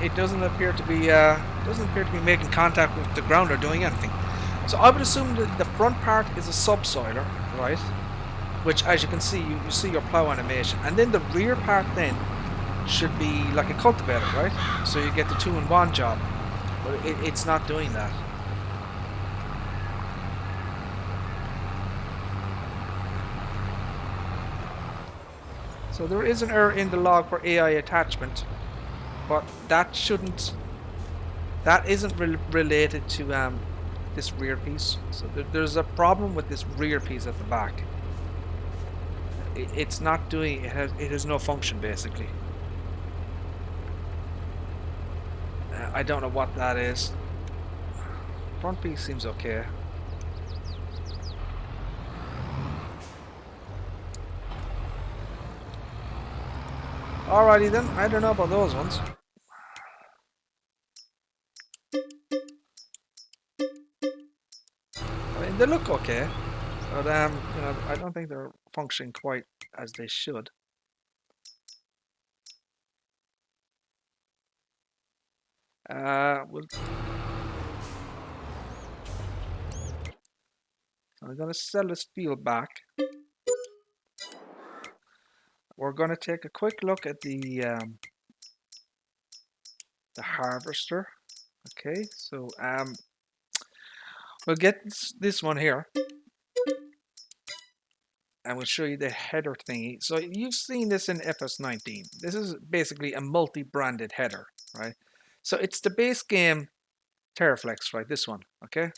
It doesn't appear to be making contact with the ground or doing anything. So I would assume that the front part is a subsoiler, right? Which, as you can see, you see your plow animation, and then the rear part then should be like a cultivator, right? So you get the 2-in-1 job, but it's not doing that. So there is an error in the log for AI attachment, but that isn't related to this rear piece. So there's a problem with this rear piece at the back. It's not doing. It has no function basically. I don't know what that is. Front piece seems okay. Alrighty then, I don't know about those ones. I mean, they look okay, but you know, I don't think they're functioning quite as they should. I'm gonna sell this field back. We're gonna take a quick look at the the harvester. Okay, so we'll get this one here, and we'll show you the header thingy. So you've seen this in FS19. This is basically a multi-branded header, right? So it's the base game Teraflex, right? This one, okay?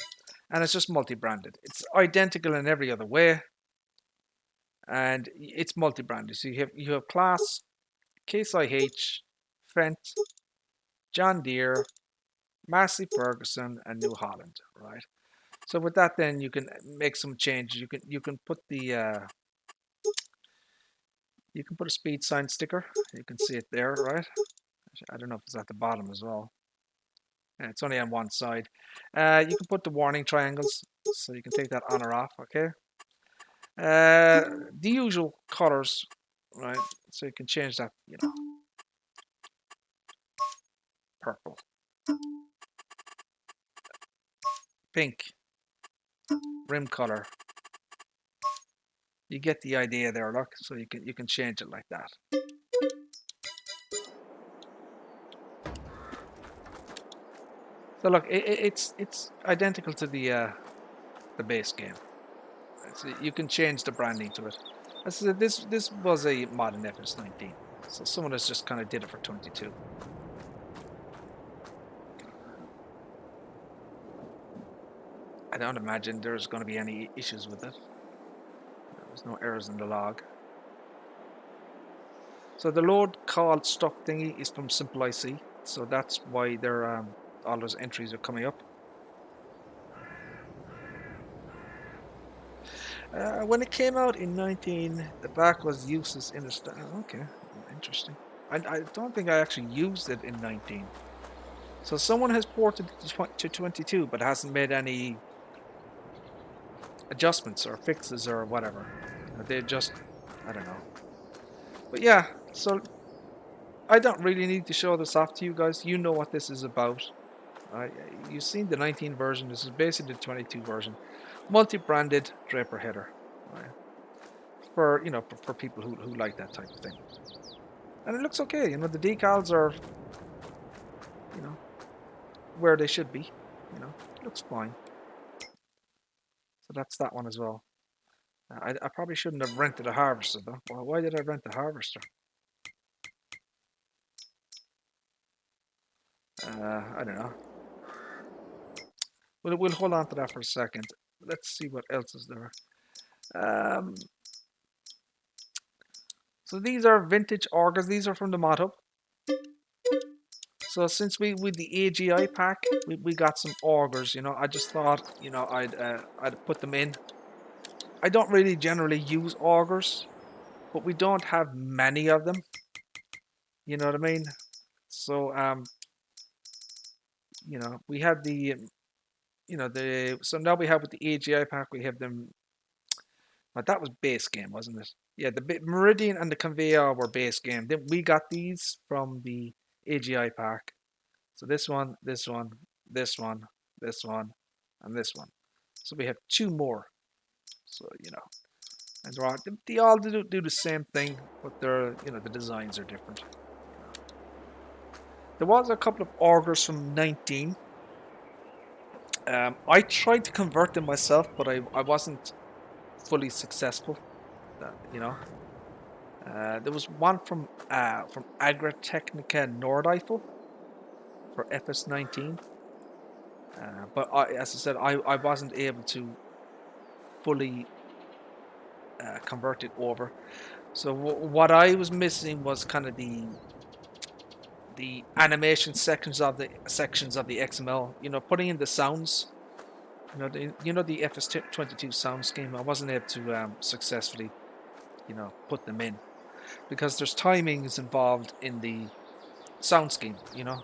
And it's just multi-branded. It's identical in every other way, and it's multi-branded. So you have class, CaseIH, Fent, John Deere, Massey Ferguson, and New Holland, right? So with that, then you can make some changes. You can put the you can put a speed sign sticker. You can see it there, right? I don't know if it's at the bottom as well. Yeah, it's only on one side. You can put the warning triangles, so you can take that on or off. Okay. The usual colors, right? So you can change that. You know, purple, pink, rim color. You get the idea there, look. So you can change it like that. So look, it's identical to the base game. So you can change the branding to it. As I said, this was a mod in FS19, so someone has just kind of did it for 22. I don't imagine there's going to be any issues with it. There's no errors in the log. So the load call stuff thingy is from Simple IC, so that's why they're all those entries are coming up. When it came out in 19, the back was useless in the style. Okay, interesting. I don't think I actually used it in 19. So someone has ported it to 22, but hasn't made any adjustments or fixes or whatever. They just, I don't know. But yeah, so I don't really need to show this off to you guys. You know what this is about. You've seen the 19 version. This is basically the 22 version. Multi-branded Draper header. Right? For, you know, for people who like that type of thing. And it looks okay. You know, the decals are, you know, where they should be. You know, it looks fine. So that's that one as well. I probably shouldn't have rented a harvester though. Well, why did I rent the harvester? I don't know. We'll hold on to that for a second. Let's see what else is there. So these are vintage augers. These are from the mod hub. So since with the AGI pack, we got some augers. You know, I just thought, you know, I'd put them in. I don't really generally use augers, but we don't have many of them. You know what I mean? So you know, we had the, you know, so now we have with the AGI pack, we have them. But that was base game, wasn't it? Yeah, the Meridian and the Conveyor were base game. Then we got these from the AGI pack. So this one, this one, this one, this one, and this one. So we have two more. So, you know, and they all do the same thing, but they're, you know, the designs are different. There was a couple of augers from 19. I tried to convert them myself, but I wasn't fully successful. You know, there was one from Agritechnica Nordeifel for FS19, but as I said, I wasn't able to fully convert it over. So what I was missing was kind of the animation sections of the XML. You know, putting in the sounds. You know the FS22 sound scheme. I wasn't able to successfully, you know, put them in because there's timings involved in the sound scheme. You know,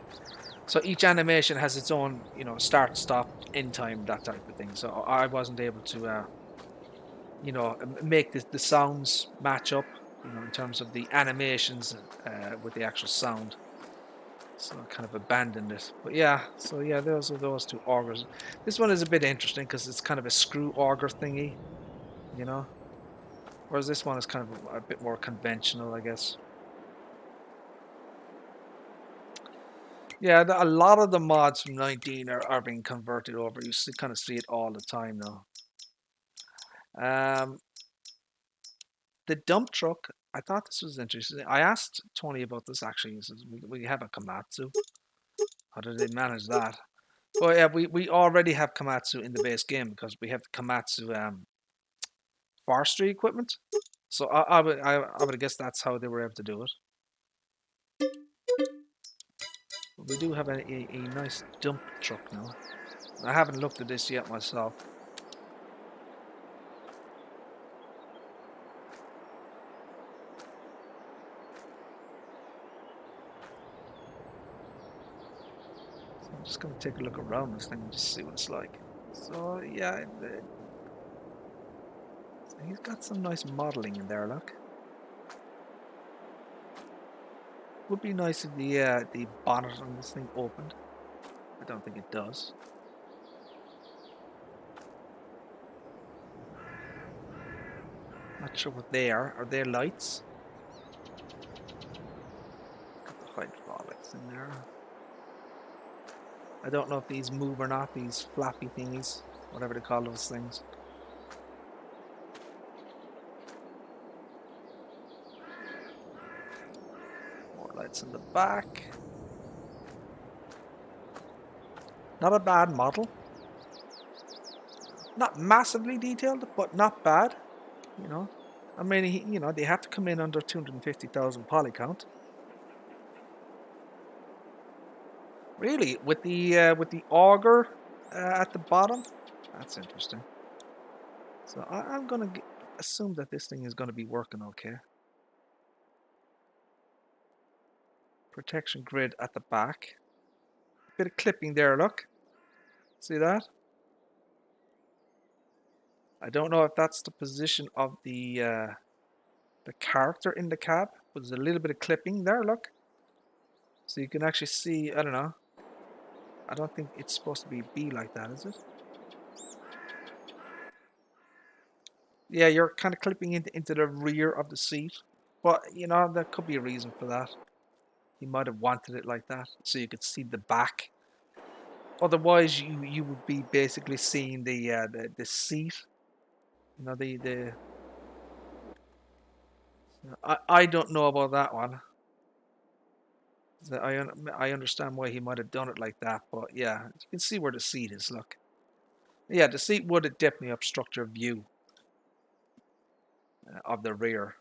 so each animation has its own, you know, start, stop, end time, that type of thing. So I wasn't able to, you know, make the sounds match up, you know, in terms of the animations with the actual sound. So I kind of abandoned it. But yeah, so yeah, those are those two augers. This one is a bit interesting because it's kind of a screw auger thingy, you know. Whereas this one is kind of a bit more conventional, I guess. Yeah, a lot of the mods from 19 are being converted over. You kind of see it all the time now. The dump truck, I thought this was interesting. I asked Tony about this actually. He says, we have a Komatsu. How did they manage that? But yeah, we already have Komatsu in the base game because we have the Komatsu forestry equipment. So I would guess that's how they were able to do it. But we do have a nice dump truck now. I haven't looked at this yet myself. So I'm just going to take a look around this thing and just see what it's like. So yeah, he's got some nice modeling in there, look. Would be nice if the bonnet on this thing opened. I don't think it does. Not sure what they are. Are they lights? Got the hydraulics in there. I don't know if these move or not, these flappy thingies, whatever they call those things. More lights in the back. Not a bad model. Not massively detailed, but not bad. You know, I mean, you know, they have to come in under 250,000 poly count. Really, with the auger at the bottom, that's interesting. So I'm gonna assume that this thing is gonna be working okay. Protection grid at the back. Bit of clipping there, look. See that? I don't know if that's the position of the character in the cab, but there's a little bit of clipping there, look. So you can actually see, I don't know. I don't think it's supposed to be like that, is it? Yeah, you're kind of clipping into the rear of the seat. But, you know, there could be a reason for that. He might have wanted it like that, so you could see the back. Otherwise, you would be basically seeing the seat. You know, I don't know about that one. I understand why he might have done it like that, but yeah, you can see where the seat is, look. Yeah, the seat would definitely obstruct your view of the rear.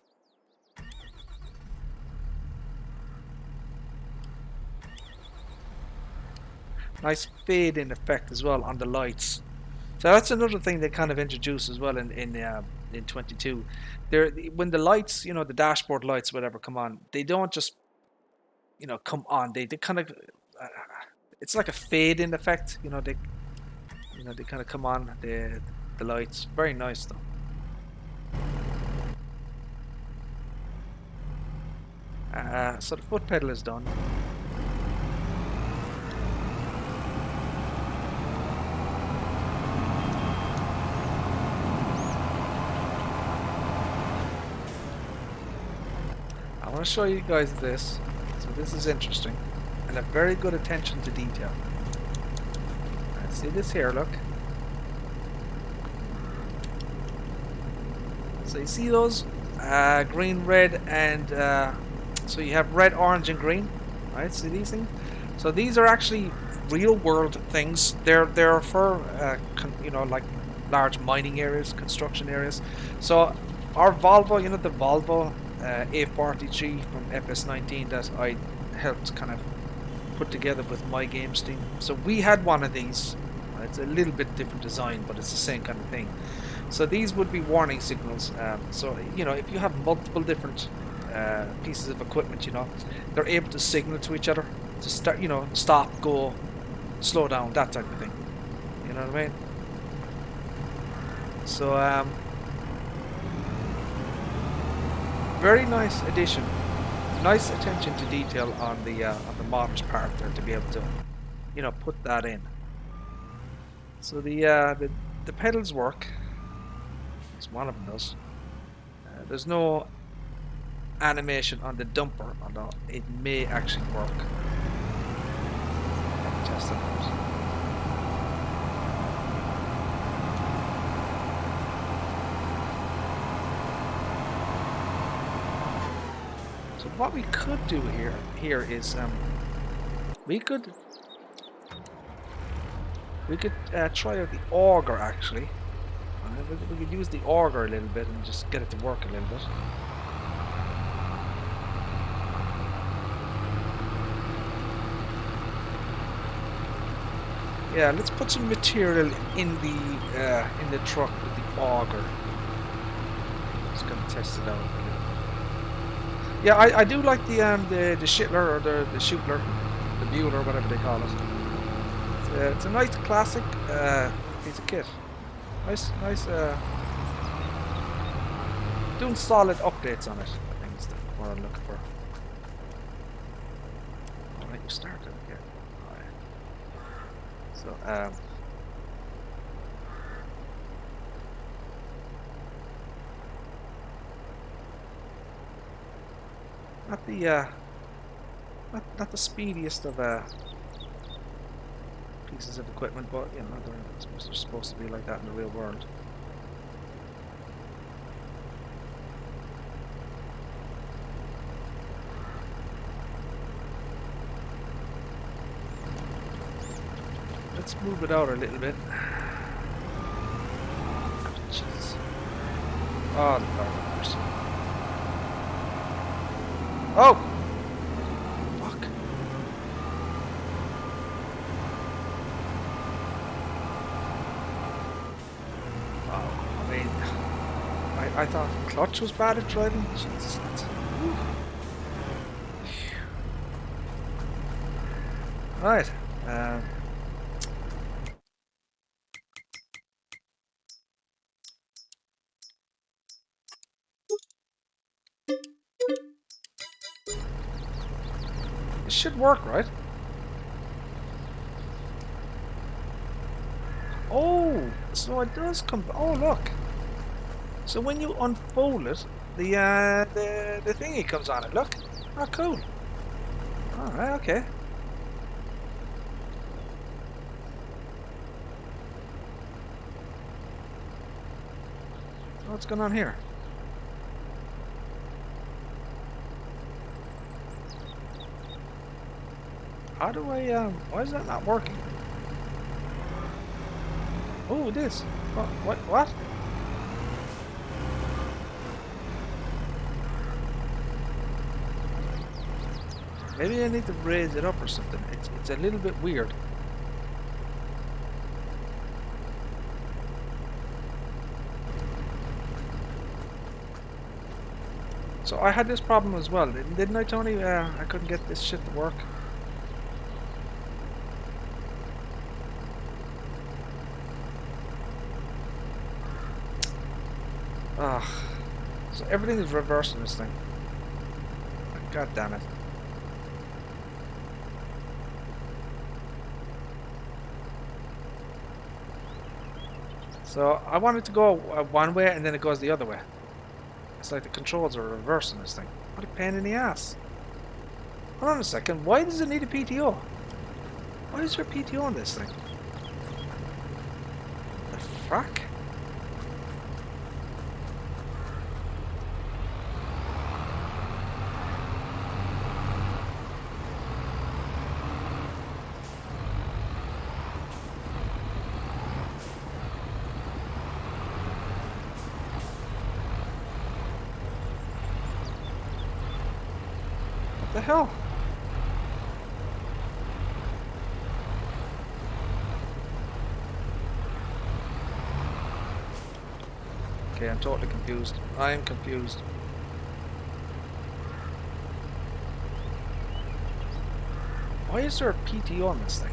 Nice fade in effect as well on the lights. So that's another thing they kind of introduced as well in 22. When the lights, you know, the dashboard lights, whatever, come on, they don't just, you know, come on. They kind of, it's like a fade in effect. You know, they kind of come on the lights. Very nice though. So the foot pedal is done. I want to show you guys this. So this is interesting and a very good attention to detail. See this here, look. So you see those green, red, and so you have red, orange, and green, right? See these things? So these are actually real-world things. They're for you know, like large mining areas, construction areas. So our Volvo, you know, the Volvo A43 from FS19 that I helped kind of put together with my games team. So we had one of these. It's a little bit different design, but it's the same kind of thing. So these would be warning signals. So, you know, if you have multiple different pieces of equipment, you know, they're able to signal to each other to start, you know, stop, go, slow down, that type of thing. You know what I mean? So, very nice addition. Nice attention to detail on the modder's part there to be able to, you know, put that in. So the pedals work. At least one of them does. There's no animation on the dumper, although it may actually work. test it out. So what we could do here is we could try out the Auger actually. We could use the Auger a little bit and just get it to work a little bit. Yeah, let's put some material in the truck with the Auger. Just gonna test it out a little bit. Yeah, I do like the Schittler or the Schuttler, the Bueller, whatever they call it. It's a nice classic piece of kit. Nice. Doing solid updates on it, I think is what I'm looking for. Alright, you started again. Alright. So, not the speediest of pieces of equipment, but you know, they're supposed to be like that in the real world. Let's move it out a little bit. Jesus. Oh, the Lord have mercy. Oh! Fuck. Oh, I mean, I thought clutch was bad at driving. Jesus. Right. It should work, right? Oh, so it does come. Oh, look. So when you unfold it, the thingy comes on it. Look. Oh, cool. All right. Okay. What's going on here? How do I, why is that not working? Oh, it is. What? Maybe I need to raise it up or something. It's a little bit weird. So I had this problem as well, didn't I, Tony? I couldn't get this shit to work. So everything is reversed in this thing. God damn it. So I want it to go one way and then it goes the other way. It's like the controls are reversed in this thing. What a pain in the ass. Hold on a second. Why does it need a PTO? Why is there a PTO on this thing? The fuck? What the hell? Okay, I'm totally confused. I am confused. Why is there a PTO on this thing?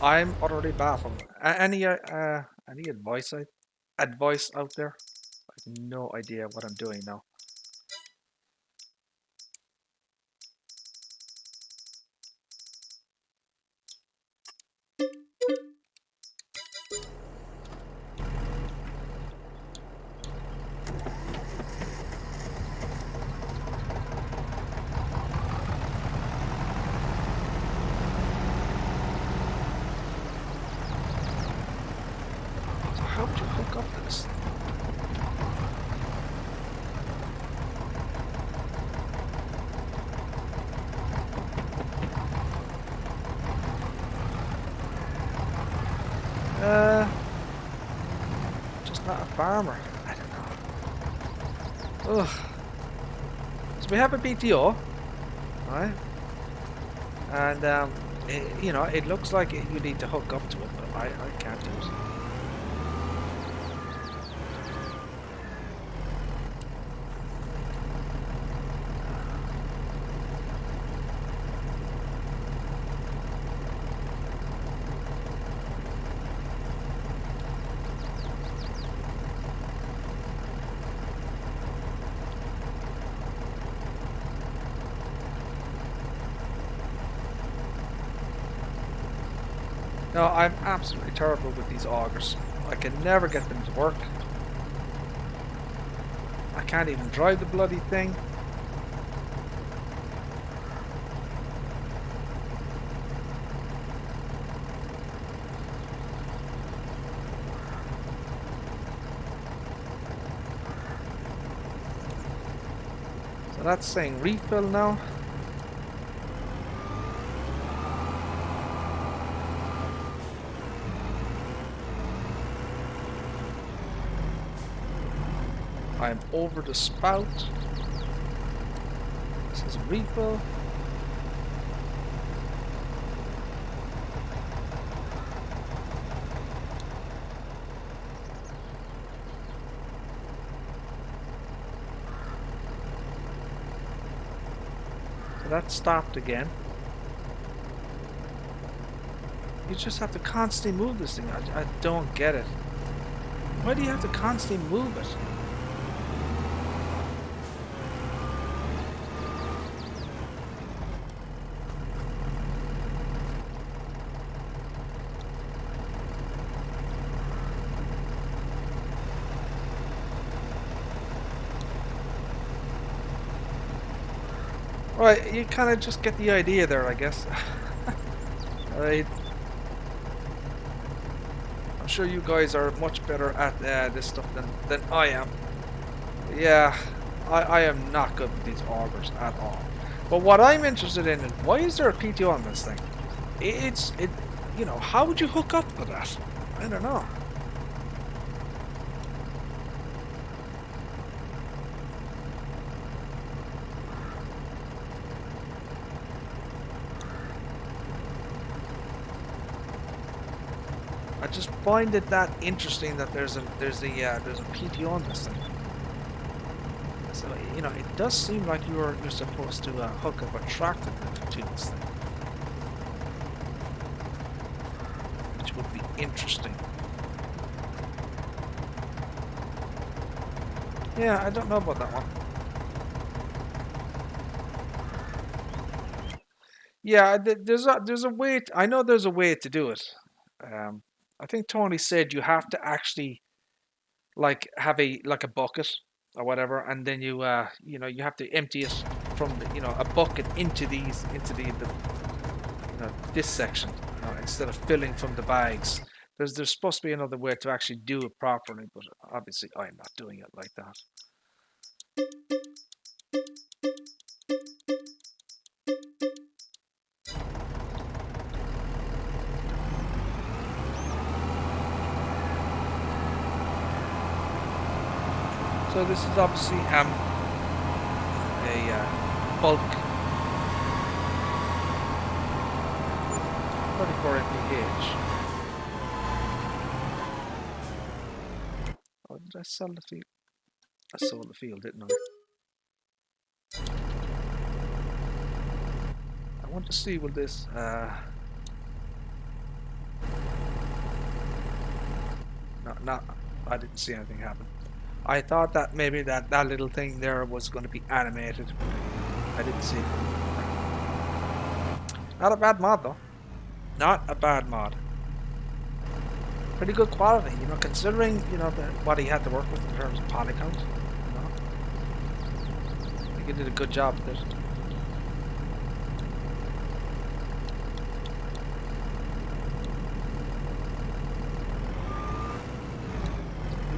I'm utterly baffled. Any advice? advice out there. I have no idea what I'm doing now. How would you hook up to this thing? Just not a farmer. I don't know. Ugh. So we have a PTO, right? And you know, it looks like you need to hook up to it, but I can't do it. No, I'm absolutely terrible with these augers. I can never get them to work. I can't even drive the bloody thing. So that's saying refill now. I'm over the spout. This is a refill. So that stopped again. You just have to constantly move this thing. I don't get it. Why do you have to constantly move it? Right, you kind of just get the idea there, I guess. Alright. I'm sure you guys are much better at this stuff than I am. Yeah, I am not good with these augers at all. But what I'm interested in is, why is there a PTO on this thing? You know, how would you hook up to that? I don't know. I just find it that interesting that there's a PTO on this thing. So you know, it does seem like you're supposed to hook up a tractor to this thing, which would be interesting. Yeah, I don't know about that one. Yeah, there's a way. I know there's a way to do it. I think Tony said you have to actually like have a bucket or whatever, and then you you know, you have to empty it from the, you know, a bucket into the you know, this section, you know, instead of filling from the bags. There's supposed to be another way to actually do it properly, but obviously I'm not doing it like that. So this is obviously a bulk 34 mph. Oh, did I sell the field? I sold the field, didn't I? I want to see, will this not I didn't see anything happen. I thought that maybe that little thing there was going to be animated. I didn't see it. Not a bad mod though. Not a bad mod. Pretty good quality, you know, considering, you know, what he had to work with in terms of poly count. You know, I think he did a good job with it.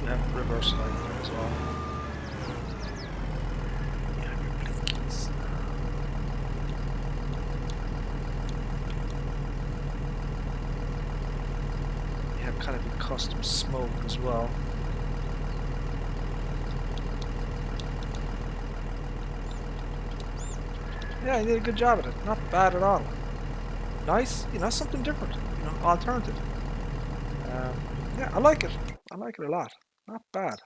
You have reverse lights there as well. Yeah, your blinkies. You have kind of a custom smoke as well. Yeah, he did a good job at it. Not bad at all. Nice, you know, something different. You know, alternative. Yeah, I like it. I like it a lot. Not bad.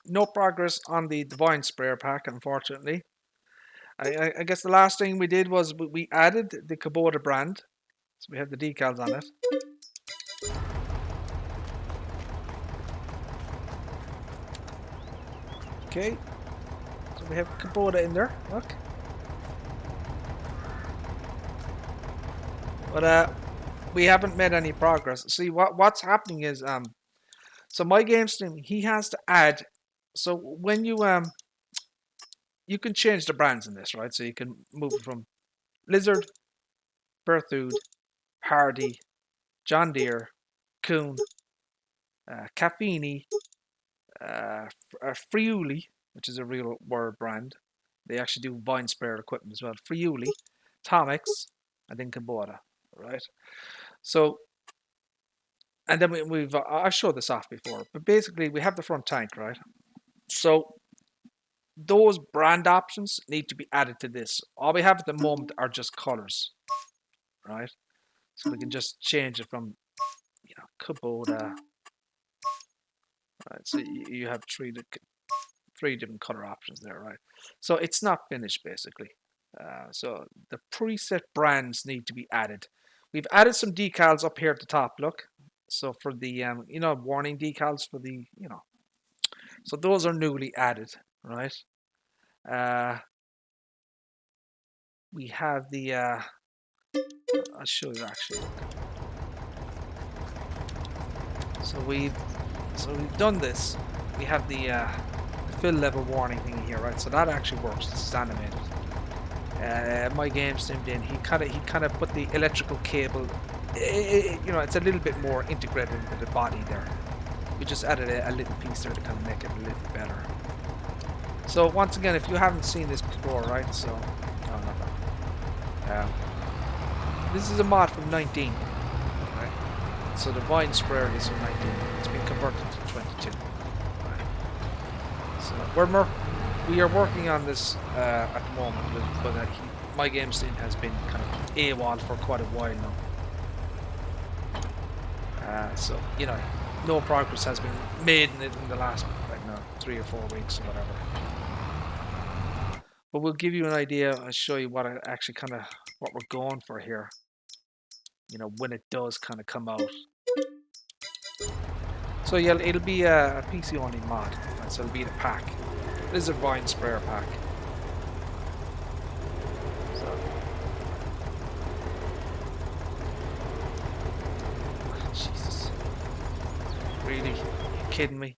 No progress on the Divine Sprayer pack, unfortunately. I guess the last thing we did was we added the Kubota brand. So we have the decals on it. Okay. So we have Kubota in there. Look. But we haven't made any progress. See, what's happening is so my game stream, he has to add. So when you you can change the brands in this, right? So you can move it from Lizard, Berthoud, Hardy, John Deere, Kuhn, Caffini, Friuli, which is a real word brand. They actually do vine sprayer equipment as well. Friuli, Tomix, and then Kubota, right? So, and then we've I've showed this off before, but basically we have the front tank, right? So those brand options need to be added to this. All we have at the moment are just colors, right? So we can just change it from, you know, Kubota. Right, so you have three different color options there, right? So it's not finished basically. So the preset brands need to be added. We've added some decals up here at the top. Look, so for the you know, warning decals for the, you know, so those are newly added, right? We have the I'll show you actually. So we've done this. We have the fill level warning thing here, right? So that actually works. This is animated. My game streamed in. He kind of put the electrical cable. You know, it's a little bit more integrated into the body there. We just added a little piece there to kind of make it a little better. So once again, if you haven't seen this before, right? So no, not that. This is a mod from 19. Right? So the vine sprayer is from 19. It's been converted to 22. Right? So we are working on this at the moment, but my game scene has been kind of AWOL for quite a while now. So you know, no progress has been made in it in the last, like, no, 3 or 4 weeks or whatever. But we'll give you an idea and show you what actually kind of what we're going for here. You know, when it does kind of come out. So yeah, it'll be a PC only mod. Right? So it'll be the pack. This is a vine sprayer pack. So. Oh, Jesus. Really? Are you kidding me?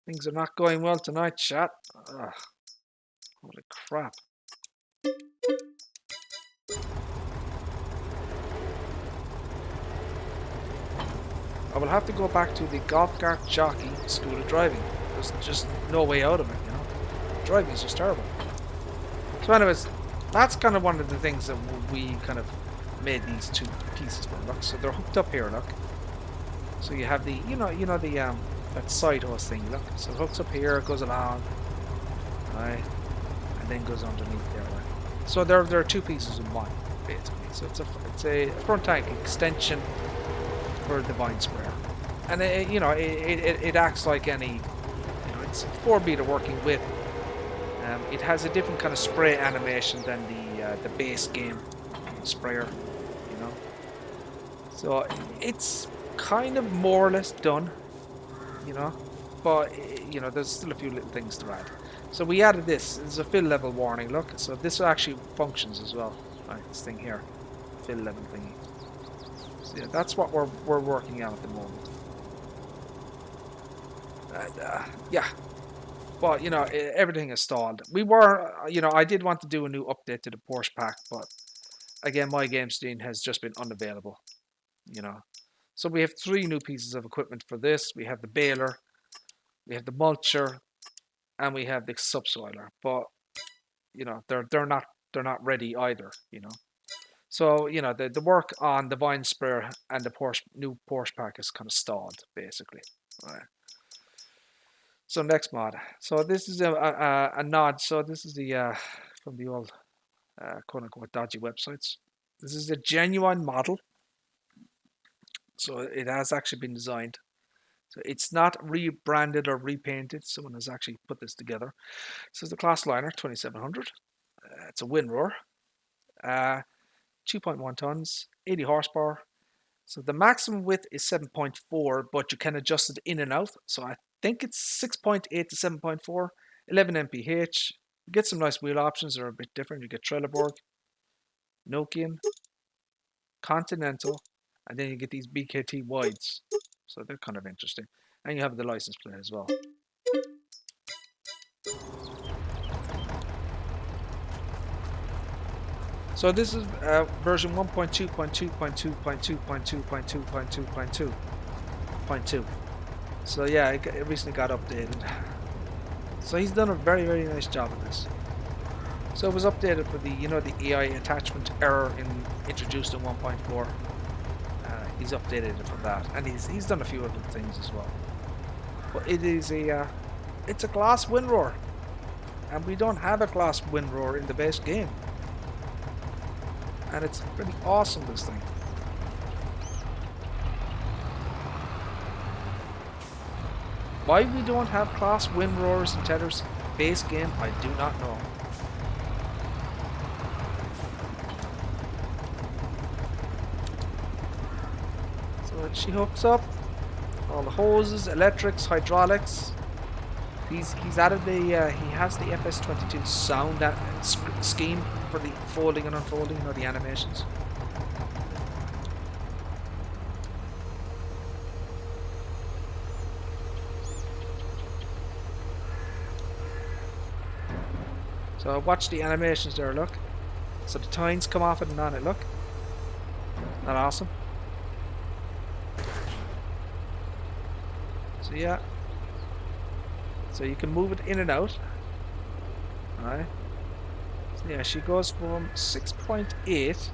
Things are not going well tonight, chat. Ugh. Holy crap. I will have to go back to the golf cart jockey school of driving. There's just no way out of it, you know. Driving is just terrible. So anyways, that's kind of one of the things that we kind of made these two pieces for. Look, so they're hooked up here, look. So you have the, you know the that side hose thing, look. So it hooks up here, it goes along, right, and then goes underneath there, right. So there are two pieces in one, basically. So it's a front tank extension for the vine sprayer. And it acts like any, it's 4 meter working with. It has a different kind of spray animation than the base game sprayer, So it's kind of more or less done, but there's still a few little things to add. So we added this. It's a fill level warning. Look, so this actually functions as well. Right, this thing here, fill level thingy. So yeah, that's what we're working on at the moment. And, yeah. But, everything is stalled. We were, I did want to do a new update to the Porsche pack, but again, my game screen has just been unavailable, So we have 3 new pieces of equipment for this. We have the baler, we have the mulcher, and we have the subsoiler. But, they're not ready either, So, the work on the vine sprayer and the new Porsche pack is kind of stalled, basically. All right. So next mod. So this is a nod. So this is the from the old quote unquote dodgy websites. This is a genuine model. So it has actually been designed. So it's not rebranded or repainted. Someone has actually put this together. This is the class liner 2700. It's a Windrower. 2.1 tons, 80 horsepower. So the maximum width is 7.4, but you can adjust it in and out. So I think it's 6.8 to 7.4, 11 mph. You get some nice wheel options. They're a bit different. You get Trelleborg, Nokian, Continental, and then you get these BKT wides. So they're kind of interesting. And you have the license plate as well. So this is version 1.2.2.2.2.2.2.2.2.2. So yeah, it recently got updated. So he's done a very, very nice job of this. So it was updated for the, the AI attachment error introduced in 1.4. He's updated it for that, and he's done a few other things as well. But it is it's a glass Windrower, and we don't have a glass Windrower in the base game. And it's pretty awesome, this thing. Why we don't have class Windrowers and Tethers base game, I do not know. So she hooks up all the hoses, electrics, hydraulics. He's added the he has the FS22 sound scheme for the folding and unfolding, the animations. So watch the animations there, look. So the tines come off it and on it, look. Isn't that awesome? So yeah. So you can move it in and out. Alright. So yeah, she goes from 6.8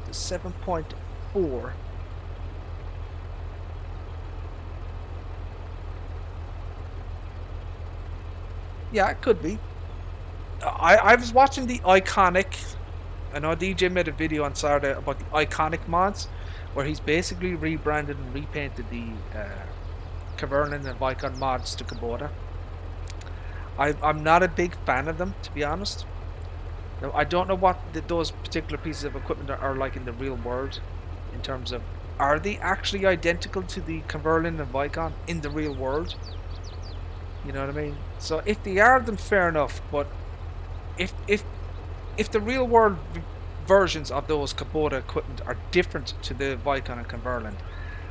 to 7.4. Yeah, it could be. I was watching the Iconic. I know DJ made a video on Saturday about the Iconic mods, where he's basically rebranded and repainted the Cavernan and Vicon mods to Kubota. I'm not a big fan of them, to be honest. Now, I don't know what those particular pieces of equipment are like in the real world, in terms of, are they actually identical to the Cavernan and Vicon in the real world? You know what I mean? So if they are, then fair enough. But if the real world versions of those Kubota equipment are different to the Vicon and Cavernan,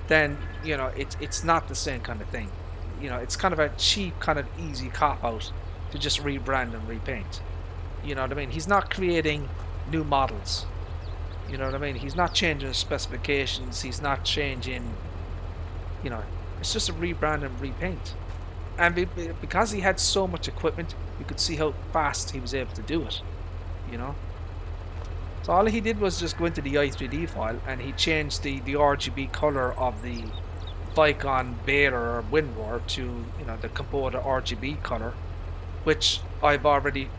then it's not the same kind of thing. It's kind of a cheap, kind of easy cop out to just rebrand and repaint. You know what I mean? He's not creating new models. You know what I mean? He's not changing specifications. He's not changing. It's just a rebrand and repaint. And because he had so much equipment, you could see how fast he was able to do it. So all he did was just go into the i3D file and he changed the RGB color of the Vicon Baler or Windrower to the Kubota RGB color, which I've already.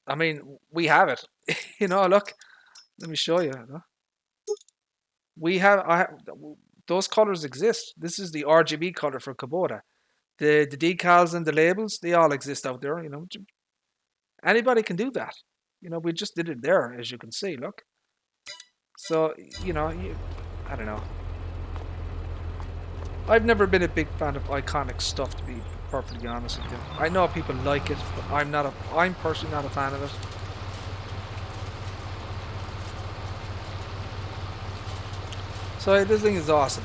I mean, we have it. Look, let me show you. We have, those colors exist. This is the RGB color for Kubota. The decals and the labels, they all exist out there. You know, anybody can do that. You know, we just did it there, as you can see. Look. So you know, I don't know. I've never been a big fan of iconic stuff, to be perfectly honest with you. I know people like it, but I'm personally not a fan of it. So this thing is awesome,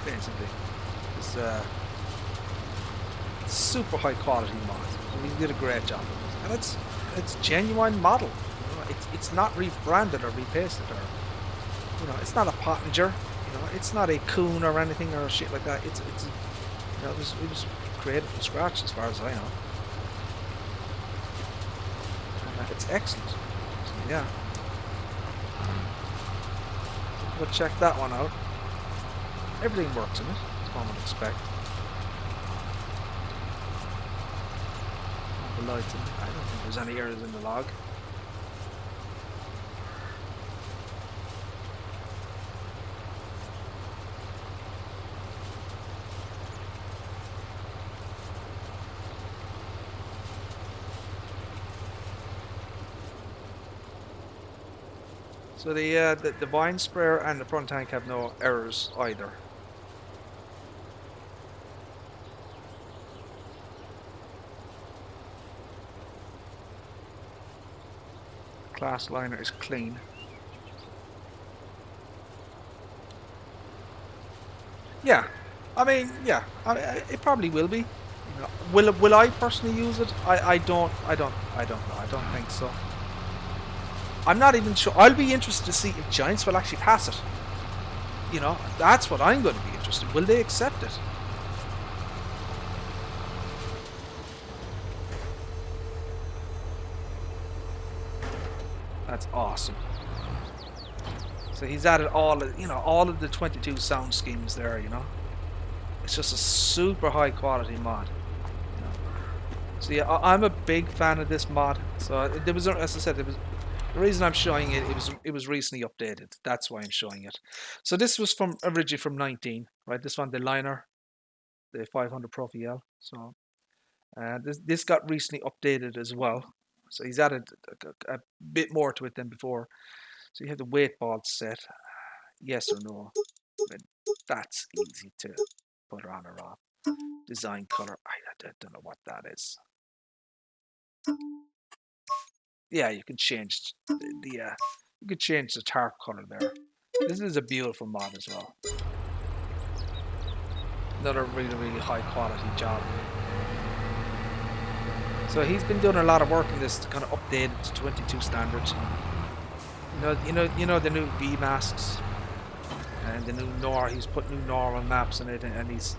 basically. It's super high quality mod. He did a great job with it, and it's genuine model. You know, it's not rebranded or repasted, or you know, it's not a Pottinger. You know, it's not a Kuhn or anything or shit like that. It's you know, it was created from scratch as far as I know. And, it's excellent. So, yeah. We'll check that one out. Everything works in it, as one would expect. The lights in it. I don't think there's any errors in the log. So the vine sprayer and the front tank have no errors either. Class liner is clean. Yeah, I mean, yeah, it probably will be. You know, will I personally use it? I don't know. I don't think so. I'm not even sure. I'll be interested to see if Giants will actually pass it. You know, that's what I'm going to be interested in. Will they accept it? That's awesome. So he's added all of the 22 sound schemes there, you know. It's just a super high quality mod. You know? So yeah, I'm a big fan of this mod. So there was, as I said, the reason I'm showing it, it was recently updated. That's why I'm showing it. So this was originally from 19, right? This one, the liner, the 500 Pro VL. So this got recently updated as well. So he's added a bit more to it than before. So you have the weight ball set, yes or no. But that's easy to put on or off. Design color, I don't know what that is. Yeah, you can change you can change the tarp color there. This is a beautiful mod as well. Another really high quality job. So he's been doing a lot of work in this to kind of update it to 22 standards. You know the new V masks and the new he's put new normal maps in it, and he's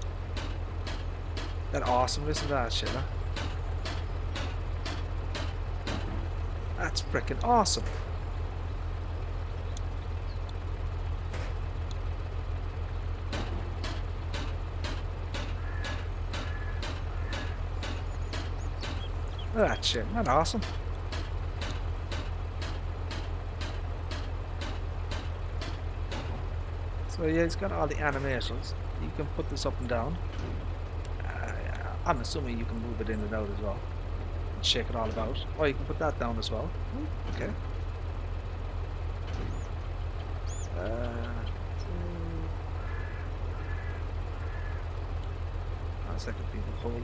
that awesome. Listen to that shit, huh? That's freaking awesome. Look at that shit. Isn't that awesome? So yeah, he's got all the animations. You can put this up and down. I'm assuming you can move it in and out as well. And shake it all about. Or you can put that down as well. Okay. A second, people hold.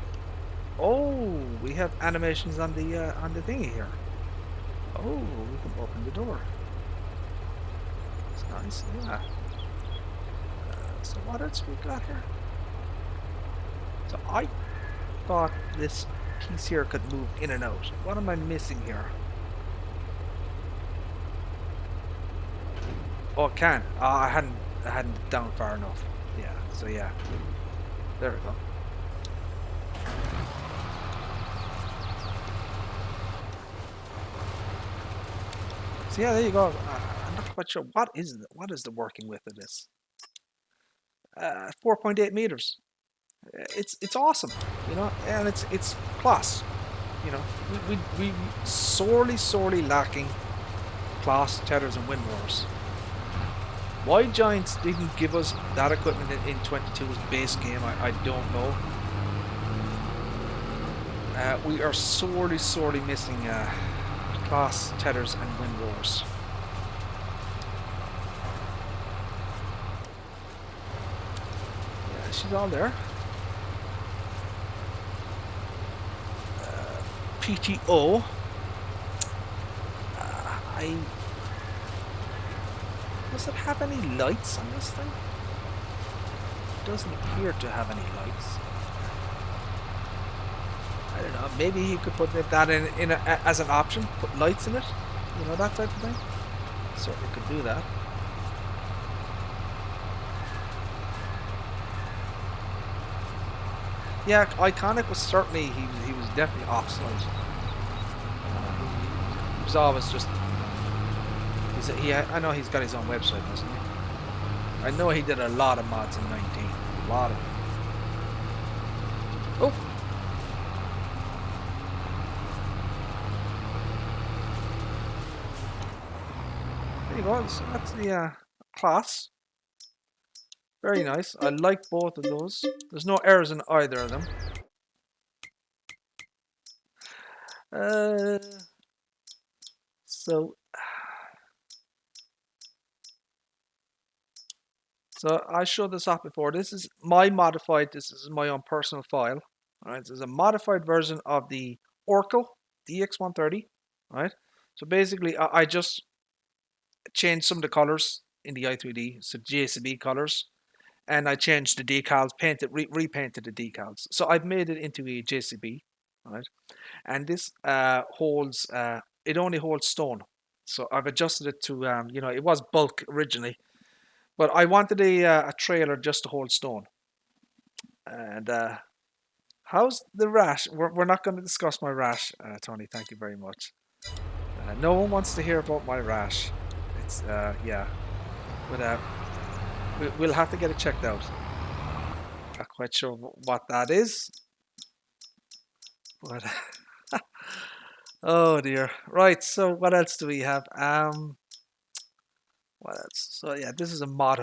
Oh, we have animations on the thingy here. Oh, we can open the door. It's nice, yeah. So what else we got here? So I thought this piece here could move in and out. What am I missing here? Oh, it can. I hadn't down far enough. Yeah. So yeah. There we go. So yeah, there you go. I'm not quite sure what is the working width of this. 4.8 meters. It's awesome, you know, and it's class. You know, we sorely lacking class tethers and wind wars. Why Giants didn't give us that equipment in 22's base game, I don't know. We are sorely missing class tethers and wind roars. Yeah, she's all there. PTO. Does it have any lights on this thing? It doesn't appear to have any lights. I don't know. Maybe he could put that in as an option. Put lights in it. You know, that type of thing. Certainly could do that. Yeah, Iconic was certainly he was definitely offside. He was always just. I know he's got his own website, doesn't he? I know he did a lot of mods in 19. A lot of them. Oh. There you go. So that's the class. Very nice. I like both of those. There's no errors in either of them. So I showed this off before. This is my modified. This is my own personal file. All right. This is a modified version of the Oracle DX130. All right. So basically, I just changed some of the colors in the i3D, so JCB colors, and I changed the decals, repainted the decals. So I've made it into a JCB, right? And this holds, it only holds stone. So I've adjusted it to, you know, it was bulk originally, but I wanted a trailer just to hold stone. And how's the rash? We're not going to discuss my rash, Tony. Thank you very much. No one wants to hear about my rash. It's yeah, but we'll have to get it checked out. Not quite sure what that is, but oh dear. Right. So what else do we have? What else? So yeah, this is a mod.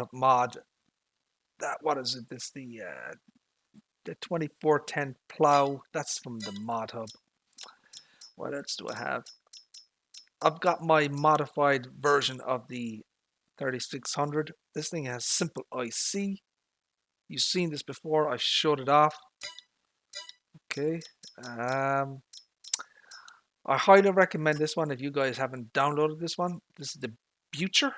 That what is it? This the 2410 plow. That's from the mod hub. What else do I have? I've got my modified version of the 3600. This thing has simple IC. You've seen this before. I showed it off. Okay. I highly recommend this one if you guys haven't downloaded this one. This is the Bucher,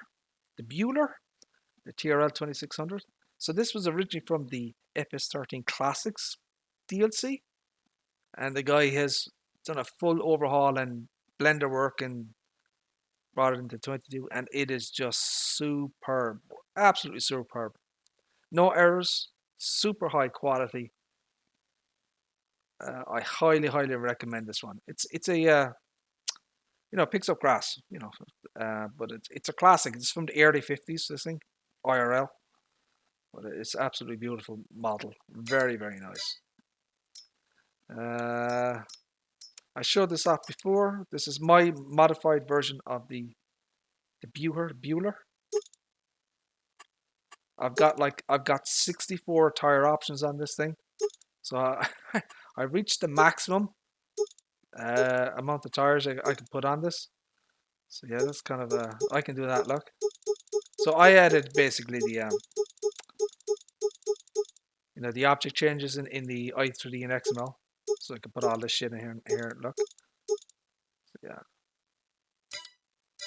the TRL 2600. So this was originally from the FS13 Classics DLC, and the guy has done a full overhaul and blender work and brought it into 22, and it is just superb, absolutely superb. No errors, super high quality. I highly recommend this one. It's a you know, picks up grass, you know, but it's a classic. It's from the early 50s, this thing, IRL, but it's absolutely beautiful model. Very nice. I showed this off before. This is my modified version of the Bueller. I've got 64 tire options on this thing, so I reached the maximum amount of tires I can put on this. So yeah, that's kind of I can do that. Look, so I added basically the you know, the object changes in the i3D and XML, so I can put all this shit in here. Look, so yeah,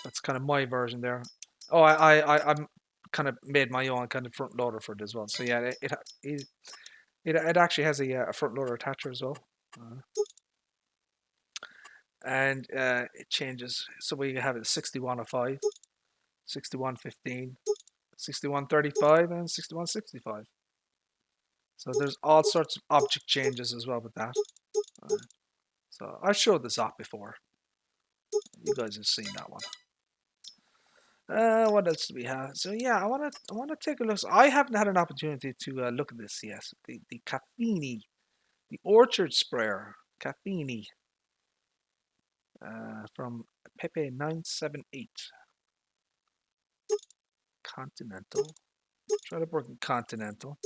that's kind of my version there. Oh, I'm kind of made my own kind of front loader for it as well. So yeah, it actually has a front loader attacher as well. And it changes. So we have it 6105, 6115, 6135, and 6165. So there's all sorts of object changes as well with that. So I showed this off before. You guys have seen that one. What else do we have? So yeah, I want to take a look. So I haven't had an opportunity to look at this yet. The Caffini, the Orchard Sprayer Caffini from Pepe 978. Continental. Try to work in Continental.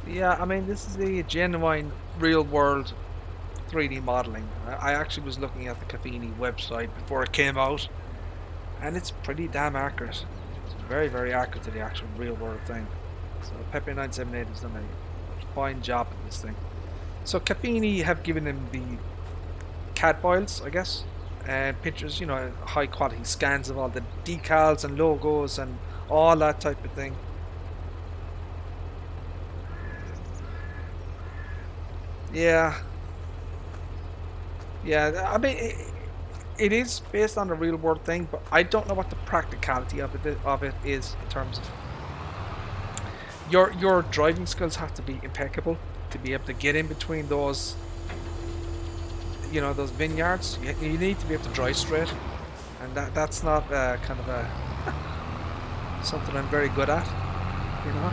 Yeah, I mean, this is the genuine real-world 3D modeling. I actually was looking at the Cafini website before it came out, and it's pretty damn accurate. It's very, very accurate to the actual real-world thing. So Pepe 978 has done a fine job at this thing. So Cafini have given him the CAD files, I guess, and pictures, you know, high-quality scans of all the decals and logos and all that type of thing. Yeah. Yeah, I mean, it is based on a real world thing, but I don't know what the practicality of it is in terms of your driving skills have to be impeccable to be able to get in between those, you know, those vineyards. You need to be able to drive straight, and that's not kind of a something I'm very good at, you know.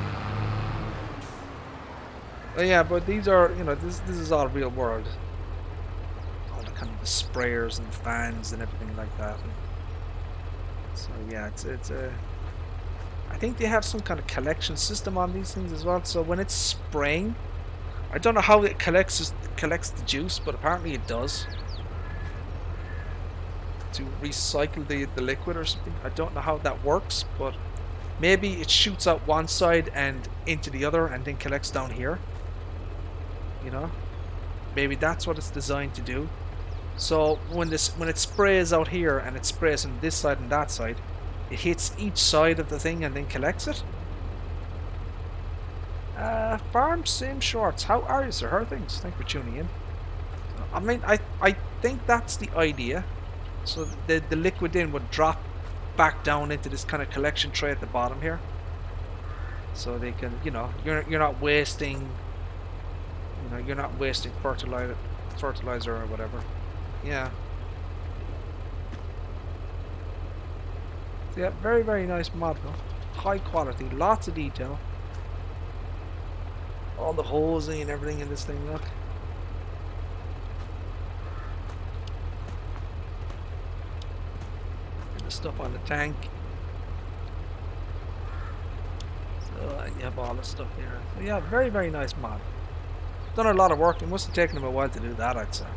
But yeah, but these are, you know, this is all real world. All the kind of the sprayers and fans and everything like that. And so yeah, it's a. I think they have some kind of collection system on these things as well. So when it's spraying, I don't know how it collects the juice, but apparently it does. To recycle the liquid or something. I don't know how that works, but maybe it shoots out one side and into the other and then collects down here. You know? Maybe that's what it's designed to do. So when it sprays out here and it sprays on this side and that side, it hits each side of the thing and then collects it. Farm Sim Shorts, how are you, sir? How are things? Thank you for tuning in. I mean, I think that's the idea. So the liquid then would drop back down into this kind of collection tray at the bottom here. So they can, you know, you're not wasting, you know, you're not wasting fertilizer or whatever. Yeah. So yeah, very, very nice model. High quality, lots of detail. All the hosing and everything in this thing, look. And the stuff on the tank. So you have all the stuff here. So yeah, very, very nice mod. Done a lot of work. It must have taken them a while to do that, I'd say.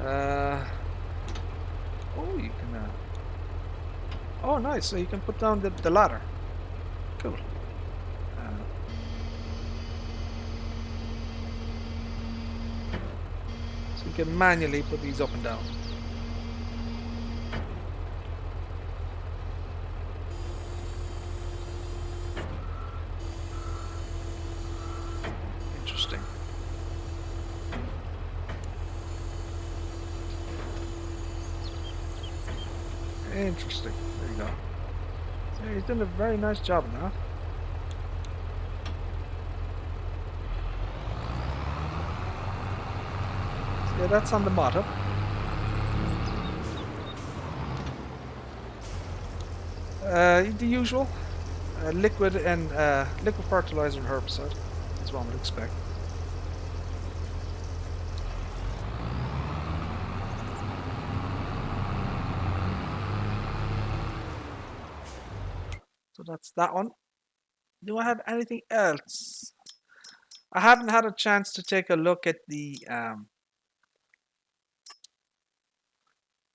Oh, you can. Oh, nice. So you can put down the ladder. Cool. So you can manually put these up and down. Interesting. Interesting. There you go. So he's done a very nice job on that. So yeah, that's on the bottom. The usual liquid and liquid fertilizer and herbicide is what one would expect. So that's that one. Do I have anything else? I haven't had a chance to take a look at the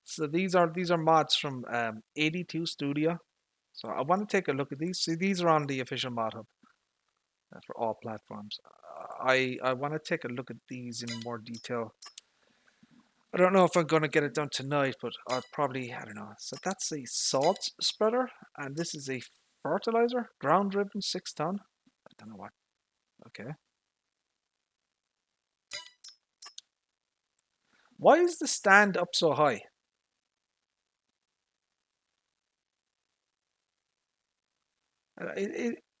so these are mods from 82 Studio. So I want to take a look at these. See, these are on the official mod hub for all platforms. I want to take a look at these in more detail. I don't know if I'm going to get it done tonight, but I'll probably, I don't know. So that's a salt spreader, and this is a fertilizer, ground driven 6 ton. I don't know what. Okay. Why is the stand up so high?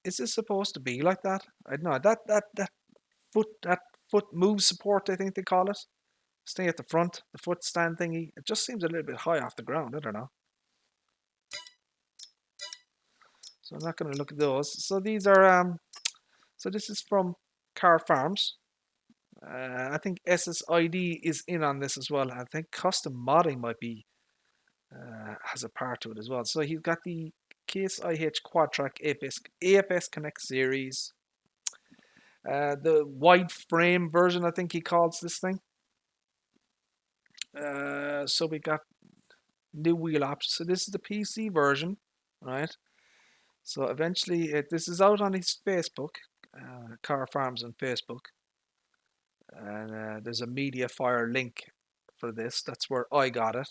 Is this supposed to be like that? I don't know. That foot move support, I think they call it. Stay at the front, the foot stand thingy. It just seems a little bit high off the ground. I don't know. So I'm not going to look at those. So these are so this is from Car Farms. I think SSID is in on this as well. I think custom modding might be has a part to it as well. So he's got the CaseIH Quadtrac AFS Connect series. The wide frame version, I think he calls this thing. So we got new wheel options. So this is the PC version, right? So eventually, this is out on his Facebook, Car Farms on Facebook. And there's a Mediafire link for this. That's where I got it.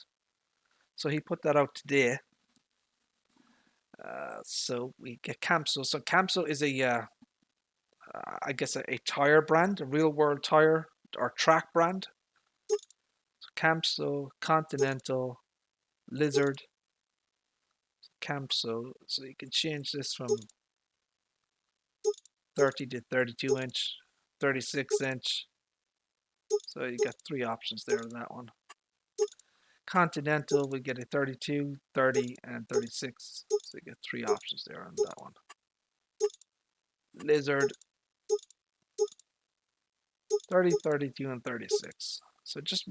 So he put that out today. So we get Camso. So Camso is I guess a tire brand, a real world tire or track brand. So Camso, Continental, Lizard, Camso. So you can change this from 30 to 32 inch, 36 inch. So you got three options there in that one. Continental, we get a 32, 30, and 36. So you get three options there on that one. Lizard, 30, 32, and 36. So just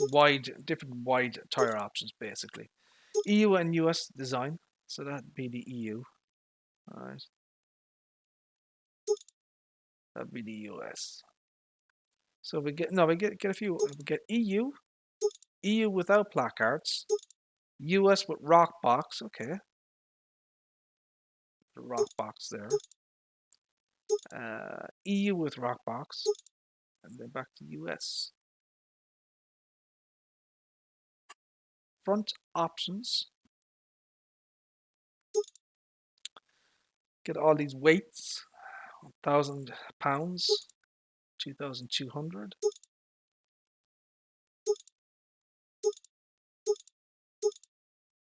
different wide tire options basically. EU and US design. So that'd be the EU. Alright. That'd be the US. So we get a few. We get EU without placards, US with rock box. Okay, the rock box there. EU with rock box, and then back to US. Front options. Get all these weights: 1,000 pounds, 2,200.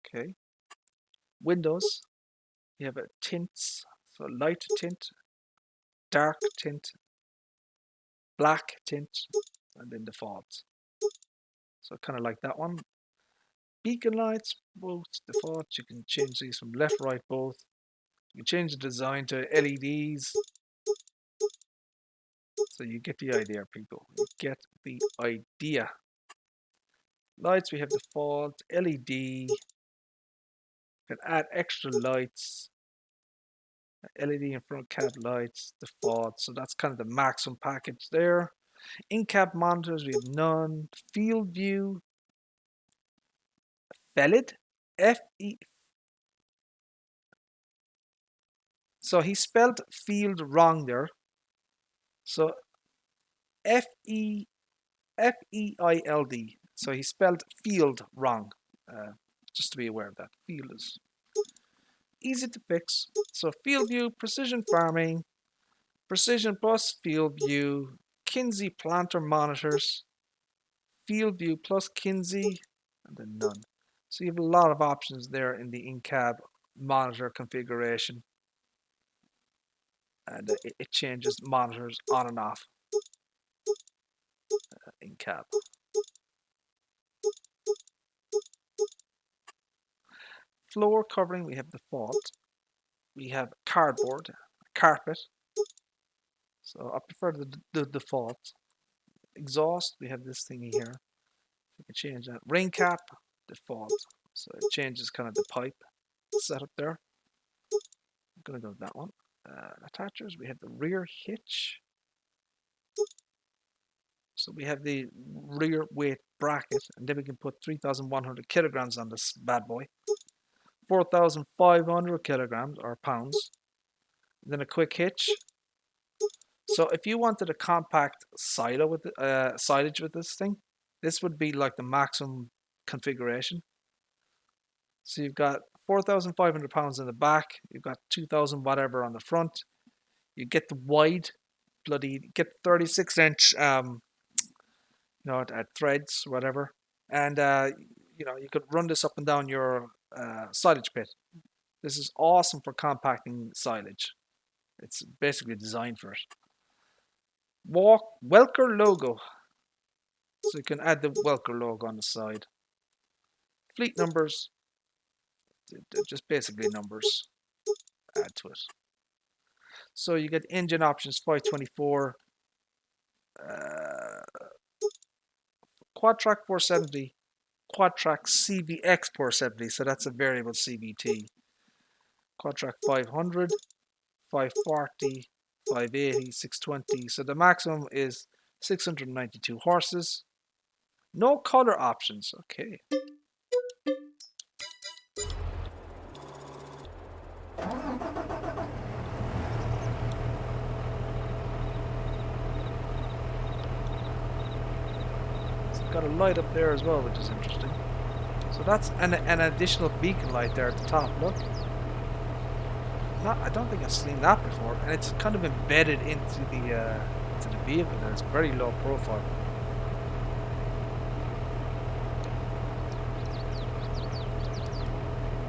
Okay. Windows. We have a tints, so light tint, dark tint, black tint, and then default. So kind of like that one. Beacon lights, both default. You can change these from left, right, both. You can change the design to LEDs. So you get the idea, people. You get the idea. Lights, we have default, LED. You can add extra lights. LED in front cab lights, default. So that's kind of the maximum package there. In-cab monitors, we have none. Field view. Felid. F-E. So he spelled field wrong there. So F-E-I-L-D. So he spelled field wrong. Just to be aware of that. Field is easy to fix. So field view, precision farming, precision plus field view, Kinsey planter monitors, field view plus Kinsey, and then none. So you have a lot of options there in the in-cab monitor configuration. And it changes monitors on and off in-cab. Floor covering, we have default. We have cardboard, carpet. So I prefer the default. Exhaust, we have this thingy here. You can change that. Rain cap, default. So it changes kind of the pipe setup there. I'm going to go with that one. Attachers, we have the rear hitch. So we have the rear weight bracket, and then we can put 3,100 kilograms on this bad boy. 4,500 kilograms or pounds. And then a quick hitch. So if you wanted a compact silo with silage with this thing, this would be like the maximum configuration. So you've got 4,500 pounds in the back, you've got 2,000 whatever on the front. You get the wide, get 36 inch, at threads, whatever, and you could run this up and down your silage pit. This is awesome for compacting silage. It's basically designed for it. Welker logo. So you can add the Welker logo on the side. Fleet numbers. They're just basically numbers. Add to it. So you get engine options 524, Quadtrac 470, Quadtrac CVX 470, so that's a variable CVT. Quadtrac 500, 540, 580, 620. So the maximum is 692 horses. No color options. Okay. It's got a light up there as well, which is interesting. So that's an additional beacon light there at the top. Look. I don't think I've seen that before, and it's kind of embedded into the vehicle there. It's very low profile.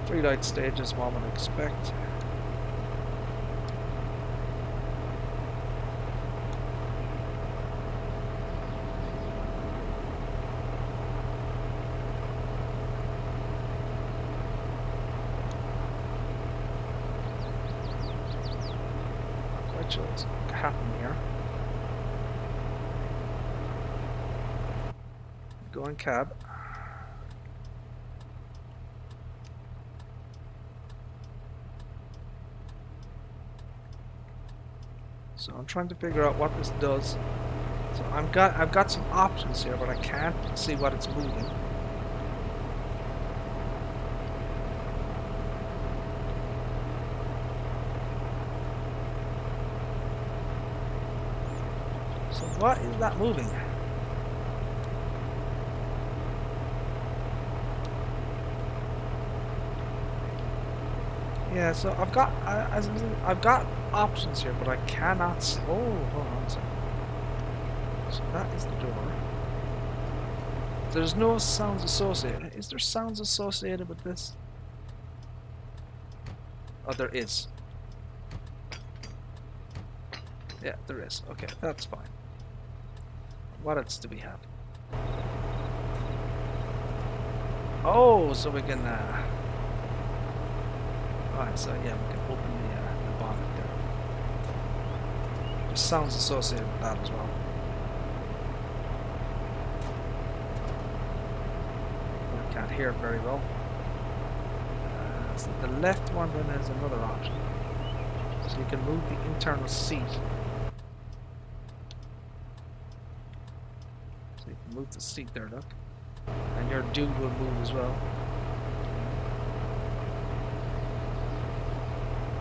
Three light stages, one would expect. Not sure what's happening here. Going cab. So I'm trying to figure out what this does. So I've got some options here, but I can't see what it's moving. So what is that moving? Yeah, so I've got options here, but I cannot see. Oh, hold on a second. So that is the door. There's no sounds associated. Is there sounds associated with this? Oh, there is. Yeah, there is. Okay, that's fine. What else do we have? Oh, so we can. Alright, so yeah, we can open the bonnet there. There's sounds associated with that as well. I can't hear it very well. So the left one then has another option. So you can move the internal seat. So you can move the seat there, look. And your dude will move as well.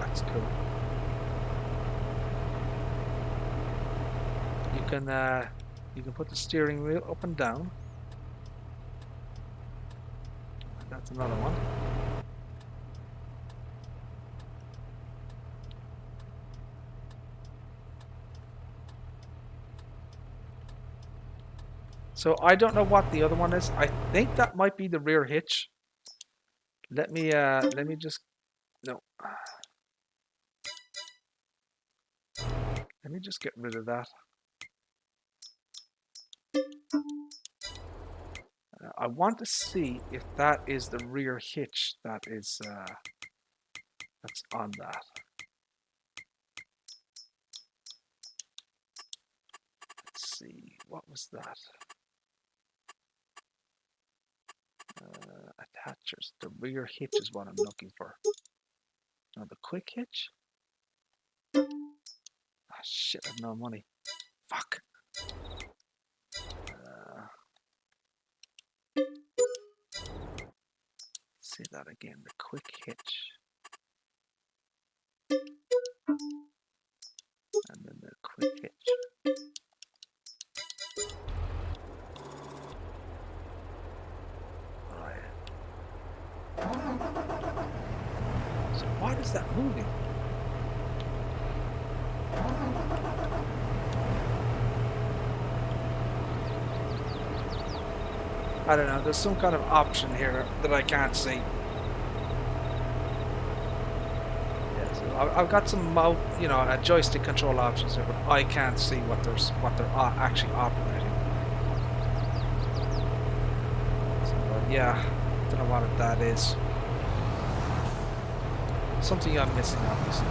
That's cool. You can put the steering wheel up and down. That's another one. So I don't know what the other one is. I think that might be the rear hitch. Let me just no. Let me just get rid of that. I want to see if that is the rear hitch that is that's on that. Let's see, what was that? Attachers. The rear hitch is what I'm looking for. Now the quick hitch. Ah, shit! I have no money. Fuck. See that again, the quick hitch. And then the quick hitch. Alright. So why is that moving? I don't know, there's some kind of option here that I can't see. Yeah, so I've got some joystick control options here, but I can't see what they're actually operating. So, yeah, don't know what that is. Something I'm missing, obviously.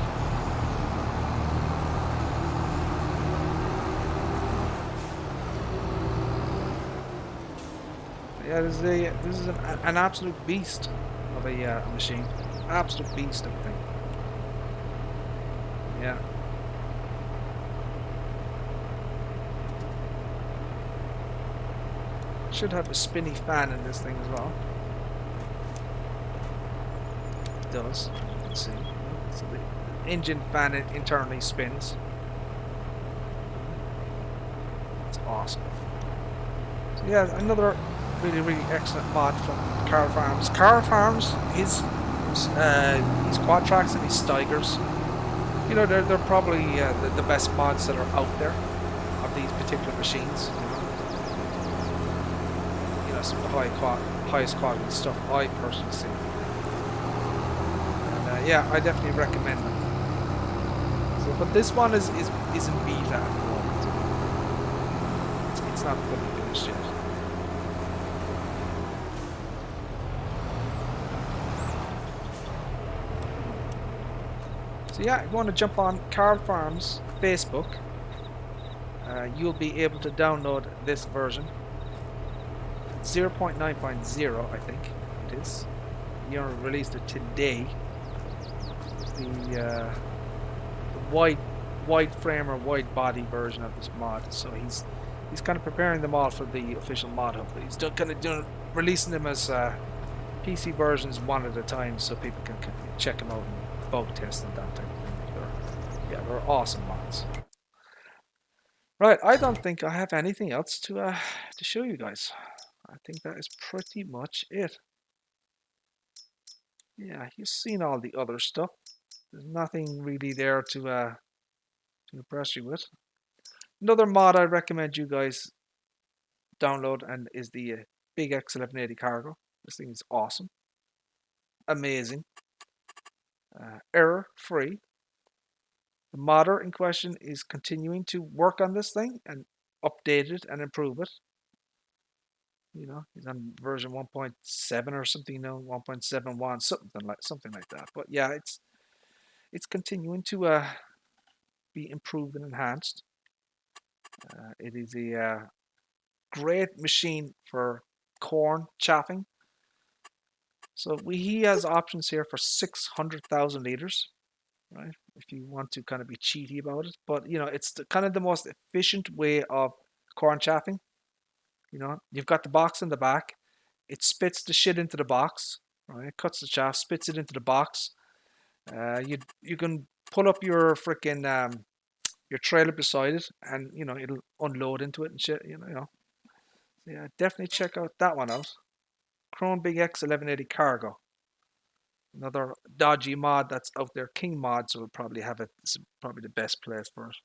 Yeah, this is an absolute beast of a machine. Absolute beast of a thing. Yeah. Should have a spinny fan in this thing as well. It does, as you can see. So the engine fan internally spins. It's awesome. So yeah, another really, really excellent mod from Carl Farms. Carl Farms, his Quadtracs and his Steigers, you know, they're probably the best mods that are out there of these particular machines. You know, some of the highest quality stuff I personally see. And yeah, I definitely recommend them. So, but this one isn't beta at the moment. It's not fully finished yet. So yeah, if you want to jump on Carl Farms Facebook, you'll be able to download this version. 0.9.0, I think it is. You released it today. The wide frame or wide body version of this mod. So he's kind of preparing them all for the official mod hub. He's releasing them as PC versions one at a time, so people can check them out and bug test and that type of thing. They're awesome mods. Right, I don't think I have anything else to show you guys. I think that is pretty much it. Yeah, you've seen all the other stuff. There's nothing really there to impress you with. Another mod I recommend you guys download and is the Big X1180 Cargo. This thing is awesome, amazing, error free. The modder in question is continuing to work on this thing and update it and improve it. You know, he's on version 1.7 or something, 1.71, something like that. But yeah, it's continuing to be improved and enhanced. It is a great machine for corn chaffing. So he has options here for 600,000 liters, right? If you want to kind of be cheaty about it, but you know, it's kind of the most efficient way of corn chaffing. You know, you've got the box in the back. It spits the shit into the box, right? It cuts the chaff, spits it into the box. You can pull up your freaking your trailer beside it, and you know it'll unload into it and shit. You know. So yeah, definitely check out that one out. Chrome Big X 1180 Cargo. Another dodgy mod that's out there. King Mods will probably have it. It's probably the best place for it.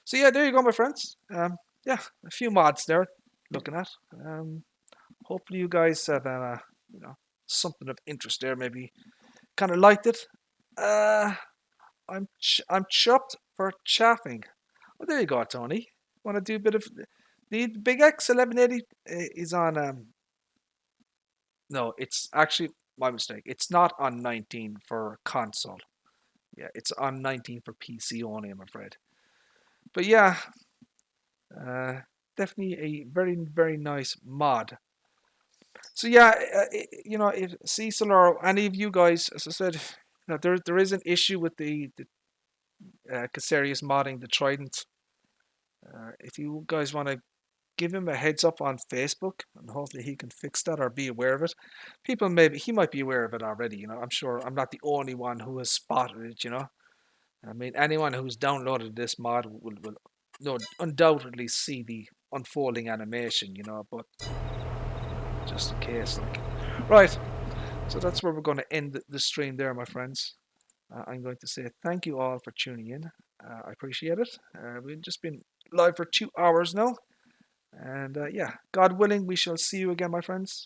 So yeah, there you go, my friends. Yeah, a few mods there looking at. Hopefully you guys have you know, something of interest there. Maybe kind of liked it. I'm chuffed for chaffing. Well, there you go, Tony. Want to do a bit of the Big X 1180 is on. No, it's actually my mistake. It's not on 19 for console. Yeah, it's on 19 for PC only, I'm afraid. But yeah, definitely a very, very nice mod. So yeah, you know, if Cecil or any of you guys, as I said, you know, there is an issue with the CaseIH modding the Trident. If you guys want to give him a heads up on Facebook, and hopefully he can fix that or be aware of it. People he might be aware of it already. You know, I'm sure I'm not the only one who has spotted it. You know, I mean, anyone who's downloaded this mod will no, undoubtedly see the unfolding animation. You know, but just in case, like, right. So that's where we're going to end the stream there, my friends. I'm going to say thank you all for tuning in. I appreciate it. We've just been live for 2 hours now. And yeah, God willing, we shall see you again, my friends.